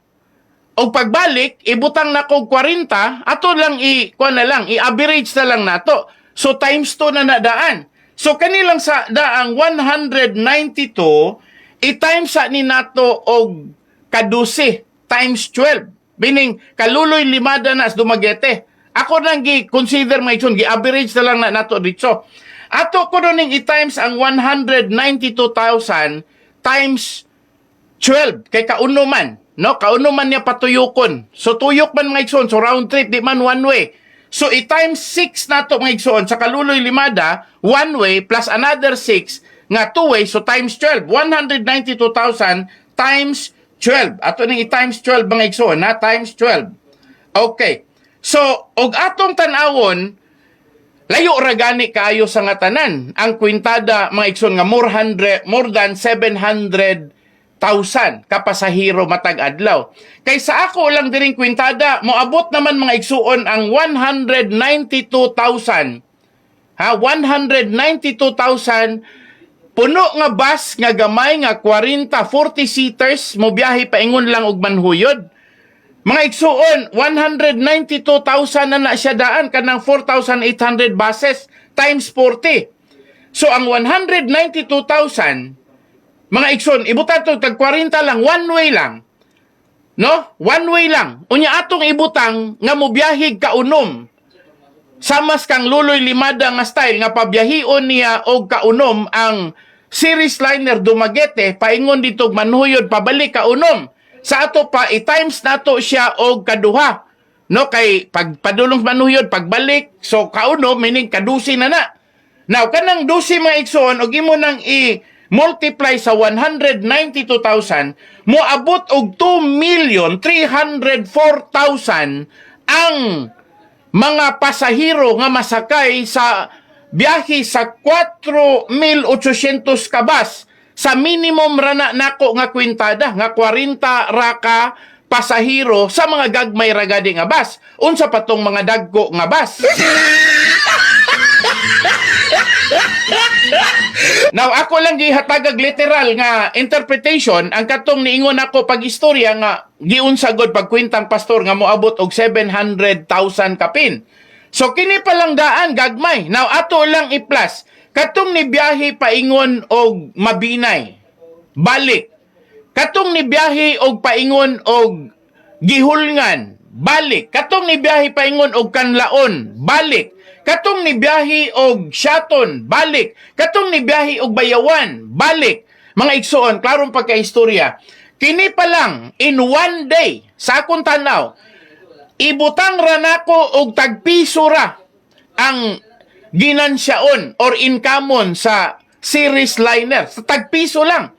Og pagbalik, ibutang na kog 40, ato lang i-average na lang nato. So times 2 na nadaan. So kanilang sa daang 192, i-times sa ni nato og kaduse times 12. Meaning, Kaluloy Limada na sa Dumaguete. Ako nang gi-consider mga igsoon, gi-average na lang na nato dito. Ato ko ning i-times ang 192,000 times 12 kay kauno man, no? Kauno man niya patuyokon. So tuyok man mga igsoon, so round trip di man one way. So i-times 6 nato mga igsoon sa Kaluloy Limada, one way plus another 6 nga two way, so times 12. 192,000 times 12. Ato ning i-times 12 mga igsoon, na times 12. Okay. So, og atong tanawon, layo ra gani kaayo sa nga tanan. Ang kwintada mga igsoon nga more than 700,000 kapasahero matag adlaw. Kaysa ako lang diring kwintada, moabot naman mga igsuon ang 192,000. 192,000 puno nga bus nga gamay nga 40, 40 seaters mo biyahe paingon lang og manhuyod. Mga igsuon, 192,000 na siya daan kanang 4,800 buses times 40. So ang 192,000 mga igsoon, ibutan to tag 40 lang, one way lang. No? One way lang. Unya atong ibutang nga mobiyahig kaunom. Samas kang Luloy Limada nga style nga pabiyahion niya og kaunom ang series liner Dumaguete paingon dito manhuyod pabalik kaunom. Sa ato pa i-times nato siya og kaduha. No kay pagpadulong manhuyod pagbalik so kauno meaning kadusi na na. Now kanang dusi mga igsoon og imo nang multiply sa 192,000 mo abot og 2,304,000 ang mga pasahero nga masakay sa biyahe sa 4,800 ka bus. Sa minimum rana nako nga kwintada nga 40 raka pasahero sa mga gagmay ragadi nga bus. Unsa pa tong mga dagko nga bus? Now ako lang gihatagag literal nga interpretation ang katong niingon ako pag istorya nga giunsagod pagkwintang pastor nga moabot og 700,000 kapin. So kini pa lang daan gagmay. Now ato lang i-plus katong ni biyahe paingon og Mabinay, balik. Katong ni biyahe og paingon og Gihulngan, balik. Katong ni biyahe paingon og Kanlaon, balik. Katong ni biyahe og Shaton, balik. Katong ni biyahe og Bayawan, balik. Mga igsoon, klarong pagkaistorya. Kini pa lang in one day sa akong tanaw, ibutang ra nako og tagpiso ra ang ginansyaon or inkamon sa series liner. Sa tagpiso lang.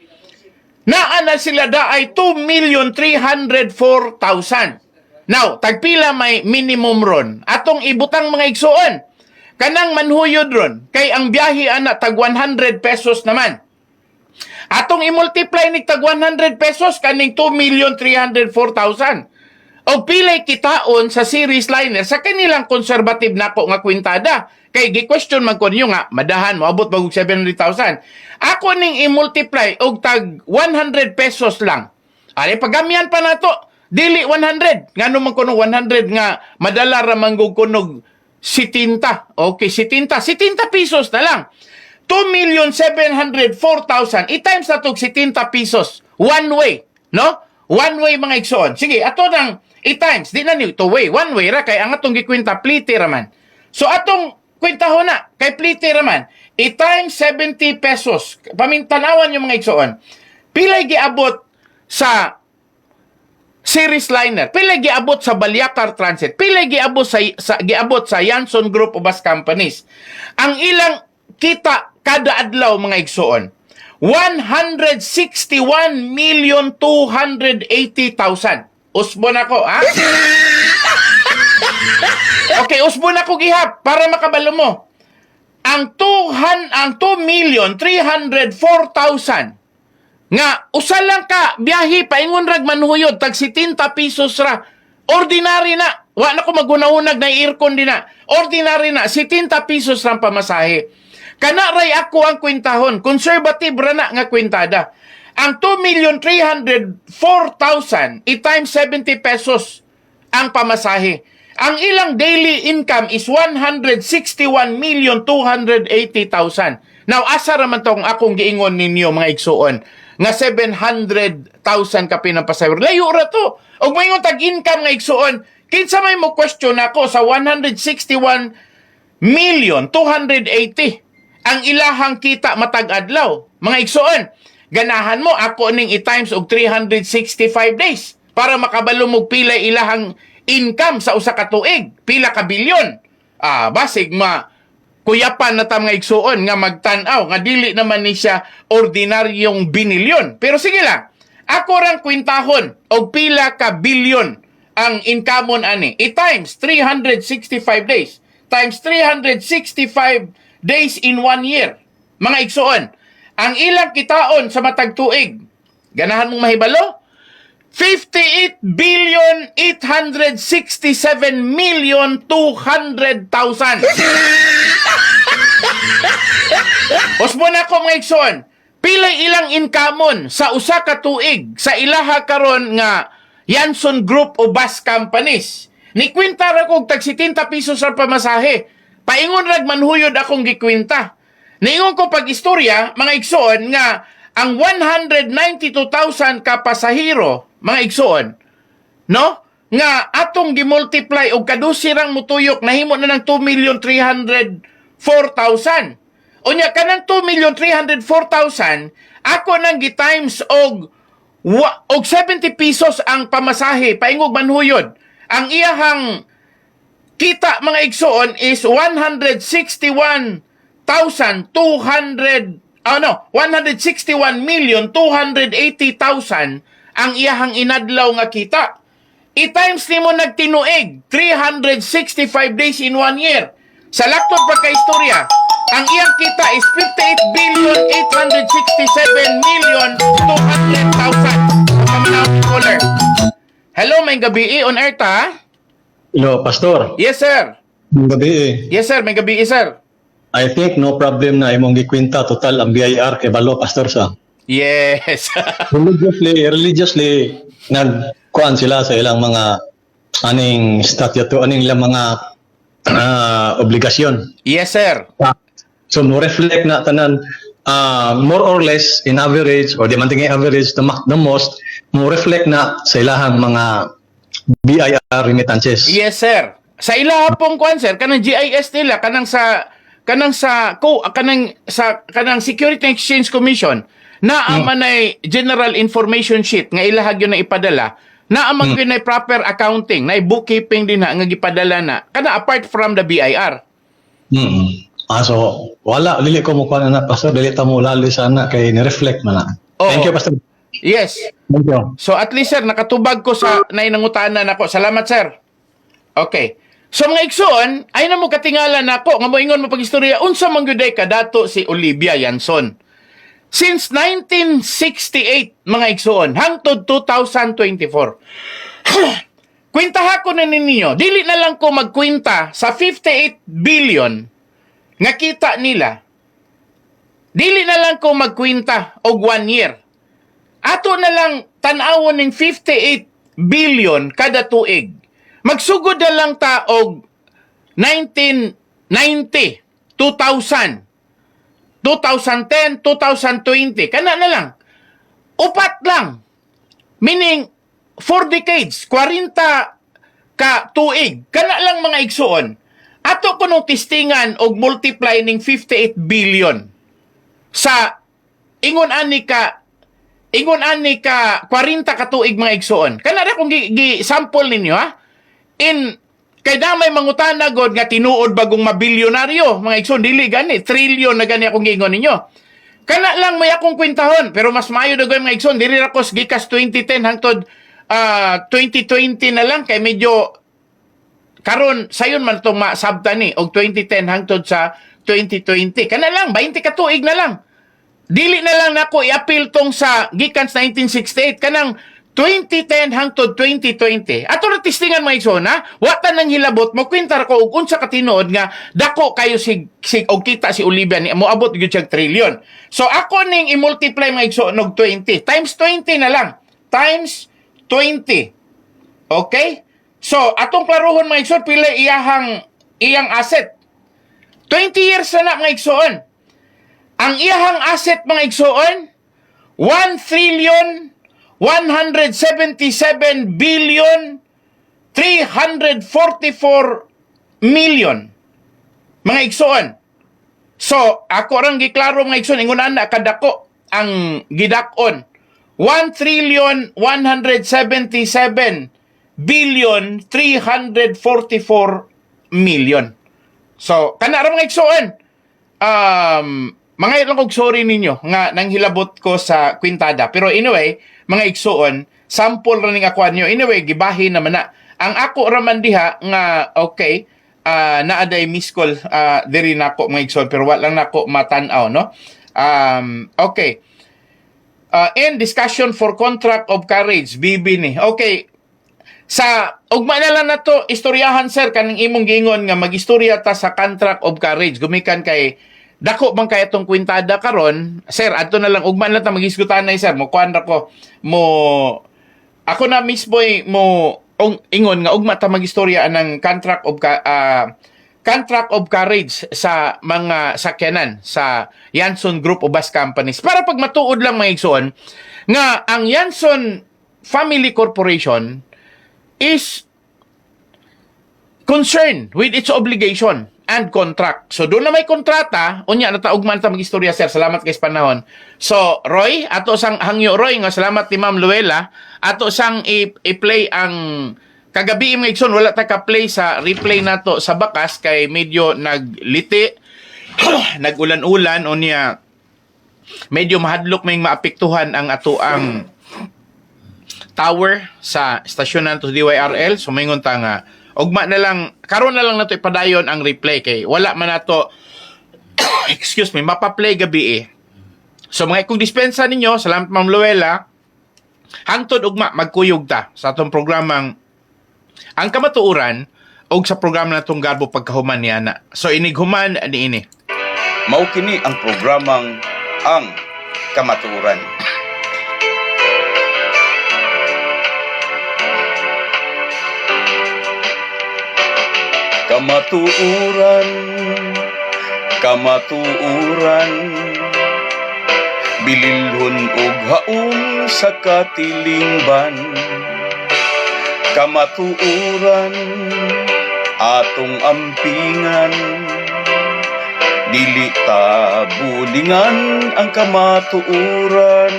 Naa na sila daay 2,304,000. Now, tagpila may minimum ron. Atong ibutang mga igsuon. Kanang manhuyod ron. Kay ang biyahe ana tag 100 pesos naman. Atong i-multiply ni tag 100 pesos kaning 2,304,000. O pilay kitaon sa series liner sa kanilang conservative nako nga kwintada. Kay gi-question man ko niyo nga madahan moabot bagog 700,000. Ako ning i-multiply og tag 100 pesos lang. Ari pagamian pa nato dili 100. Ngano man kuno 100 nga madala ra manggug kunog 70. Okay, 70 pesos na lang. 2,704,000 i-times na tog 70 pesos. One way, no? One way mga igsoon. Sige, ato nang i-times. Di na ni two way. One way ra kay ang atong gikwenta plite raman. So atong kwentahon na kay plite raman. I-times 70 pesos. Pamintanawan yung mga igsoon. Pilay giabot sa series liner. Pilay giabot sa Balyacar Transit. Pilay giabot sa Yanson Group of Bus Companies. Ang ilang kita kada adlaw mga igsoon. 161,280,000. Usbon ako, ha? Okay, usbon ako gihap para makabalo mo. Ang 2,304,000 nga usa lang ka biyahe paingon rag manhuyod tag 70 pesos ra. Ordinary na. Wa na ko magunahunag na aircon din na. Ordinary na 70 pesos ra pamasahe. Kana ray ako ang kwentahon. Conservative ra na nga kwentada. Ang 2,304,000 i-times 70 pesos ang pamasahe. Ang ilang daily income is 161,280,000. Now, asa raman tong akong giingon ninyo mga igsuon nga 700,000 ka pinapasahero. Layo ra to. Og mayon tag income nga igsuon, Kinsa may mo question ako sa 161,280 ang ilahang kita matag adlaw. Mga igsoon, ganahan mo ako ning i-times og 365 days para makabalo mo pila ilahang income sa usa ka tuig, pila ka bilyon. Basig kuyapan na ta mga igsoon nga magtan-aw nga dili naman ni siya ordinaryong binilyon. Pero sige lang, ako rang kwintahon og pila ka bilyon ang income ani. I-times 365 days times 365 days in 1 year. Mga igsoon, ang ilang kitaon sa matag tuig, ganahan mong mahibalo? 58,867,200,000. Osmo na ako mga igsoon, pilay ilang inkamon sa usa ka tuig sa ilaha karon nga Yanson Group o bus companies. Ni kwenta ra kog tag 70 pesos sa pamasahe. Paingon rag manhuyod akong gikwenta. Niingon ko pag istorya, mga igsoon, nga ang 192,000 ka pasahero, mga igsoon, no? Nga atong gimultiply og kadusirang mutuyok nahimo na ng 2,304,000. Unya kanang 2,304,000 ako nang gi-times og 70 pesos ang pamasahe, paingog manhuyod. Ang iyahang kita mga igsoon is 161,280,000 ang iyahang inadlaw nga kita. I-times nimo nagtinuig 365 days in 1 year. Sa laktod pagka-istorya, ang iyang kita is 58,867,200,000. Pamanawang caller. Hello, may gabi on air ta? Hello, Pastor. Yes, sir. Gabi. Yes, sir. May gabi, sir. I think no problem na imong gikwenta total ang BIR kay balo, Pastor sa. Yes. religiously nagkuan sila sa ilang mga aning statute, aning ilang mga obligasyon. Yes, sir. So mo reflect na tanan more or less in average or di man tingay average the most mo reflect na sa ilahang mga BIR remittances. Yes, sir. Sa ilaha pong kuan, sir, kanang GIS nila, kanang Security and Exchange Commission, naaman ay General Information Sheet nga ilahag yun na ipadala, naaman yun na proper accounting, na bookkeeping din na nga gipadala na, kana apart from the BIR. So wala, dili ko mo kuan na, Pastor, dili ta mo lali sana kay ni-reflect man na. Thank you, Pastor. Yes. Thank you. So at least, sir, nakatubag ko sa nainangutanan nako. Salamat, sir. Okay. So mga igsoon, ay na mo katingala nako nga moingon mo pag-istorya unsa man gyud ka dato si Olivia Yanson. Since 1968, mga igsoon, hangtod 2024. Kwentaha ko na ninyo, dili na lang ko magkwenta sa 58 billion nga kita nila. Dili na lang ko magkwenta og 1 year. Ato na lang tan-awon ning 58 billion kada tuig. Magsugod na lang ta og 1990, 2000, 2010, 2020. Kana na lang. Upat lang. Meaning, 4 decades, 40 ka tuig. Kana lang mga igsuon. Ato ko nung testingan og multiply ning 58 billion sa ingon ani ka 40 ka tuig mga igsuon. Kana ra kung gi-sample ninyo ha. Kay damay mangutana god nga tinuod bagong mabilyonaryo mga igsoon, dili gani trillion na gani akong giingon ninyo. Kana lang may akong kwintahon, pero mas maayo daw mga igsoon, dili ra ko gikas 2010 hangtod 2020 na lang kay medyo karon sayon man tong masabta ni og 2010 hangtod sa 2020. Kana lang 20 ka tuig na lang. Dili na lang nako i-appeal tong sa gikan 1968 kanang 2010 hangtod 2020. Ato na testingan mga igsoon ha. Watan nang hilabot mo kwintar ko og unsa ka tinuod nga dako kayo sig og kita si Olivia ni moabot gyud siya trillion. So ako ning i-multiply mga igsoon og 20 times 20 na lang. Times 20. Okay? So atong klarohon mga igsoon pila iyang asset. 20 years na mga igsoon. Ang iyang asset mga igsoon 1,177,300,000,000 344 million. Mga igsoon. So, ako rang giklaro mga igsoon, ingunan na kadako ang gidakon. 1,177,344 million. So, kana ra mga igsoon. Mga ilang og sorry ninyo nga nang hilabot ko sa kwintada. Pero anyway, mga igsoon, sample ra ning ako nyo. Anyway, gibahin naman na. Ang ako raman diha nga okay, naaday miss call diri nako mga igsoon pero wala lang nako matan-aw, no? Okay. In discussion for contract of carriage, BB ni. Okay. Sa ugma na lang nato istoryahan sir kaning imong gingon nga magistorya ta sa contract of carriage gumikan kay dako bang kay atong kwintada karon sir adto na lang ugma na ta magisgutan na sir mo kuan ra ko mo ako na mismo mo ingon nga ugma ta magistorya ng contract of carriage sa mga sakyanan sa Yanson Group of Bus Companies para pag matuod lang mga igsoon nga ang Yanson Family Corporation is concerned with its obligation and contract. So, doon na may kontrata, unya, nataugman ta mag-istorya, sir. Salamat kay panahon. So, Roy, ato sang hangyo Roy, nga salamat ni Ma'am Luella, ato sang i-play ang kagabi mga igsoon, wala ta ka-play sa replay nato sa bakas, kay medyo nagliti, nagulan-ulan, unya, medyo mahadlok may maapektuhan ang ato ang tower sa stasyon nato DYRL. So maingon ta nga ugma na lang karon na lang nato ipadayon ang replay kay wala man nato excuse me mapa-play gabi So mga kung dispensa ninyo, salamat Ma'am Luella. Hangtod ugma magkuyog ta sa atong programang ang kamatuoran og sa programa natong Garbo Pagkahuman ni ana. So inighuman niini. Mao kini ang programang ang kamatuoran. Kamatuuran, kamatuuran, bililhon og haong sa katilingban. Kamatuuran, atong ampingan, dili ta bulingan ang kamatuuran.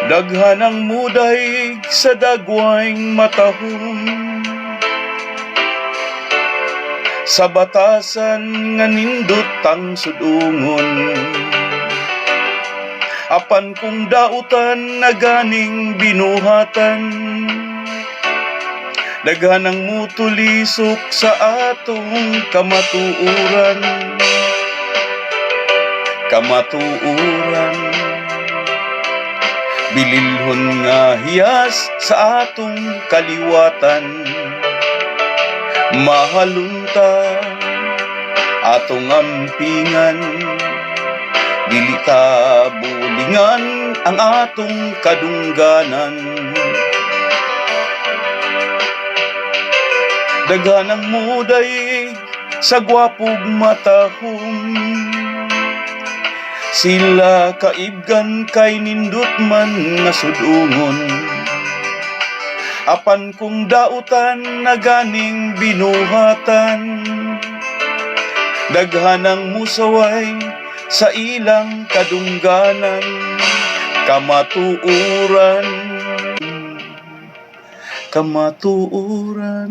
Daghan ang muday sa dagwayng matahom, sa batasan nga nindot ang sudungon. Apan kung dautan na ganing binuhatan, daghan ang mutulisok sa atong kamatuuran. Kamatuuran, bililhon nga hiyas sa atong kaliwatan. Mahalunta atong ampingan, dili ta bulingan ang atong kadungganan. Daghan ang muday sa gwapog matahom, sila kaibgan kay nindot man nga sudungon. Apan kung dautan na ganing binuhatan, daghan ang musaway sa ilang kadungganan. Kamatuuran, kamatuuran.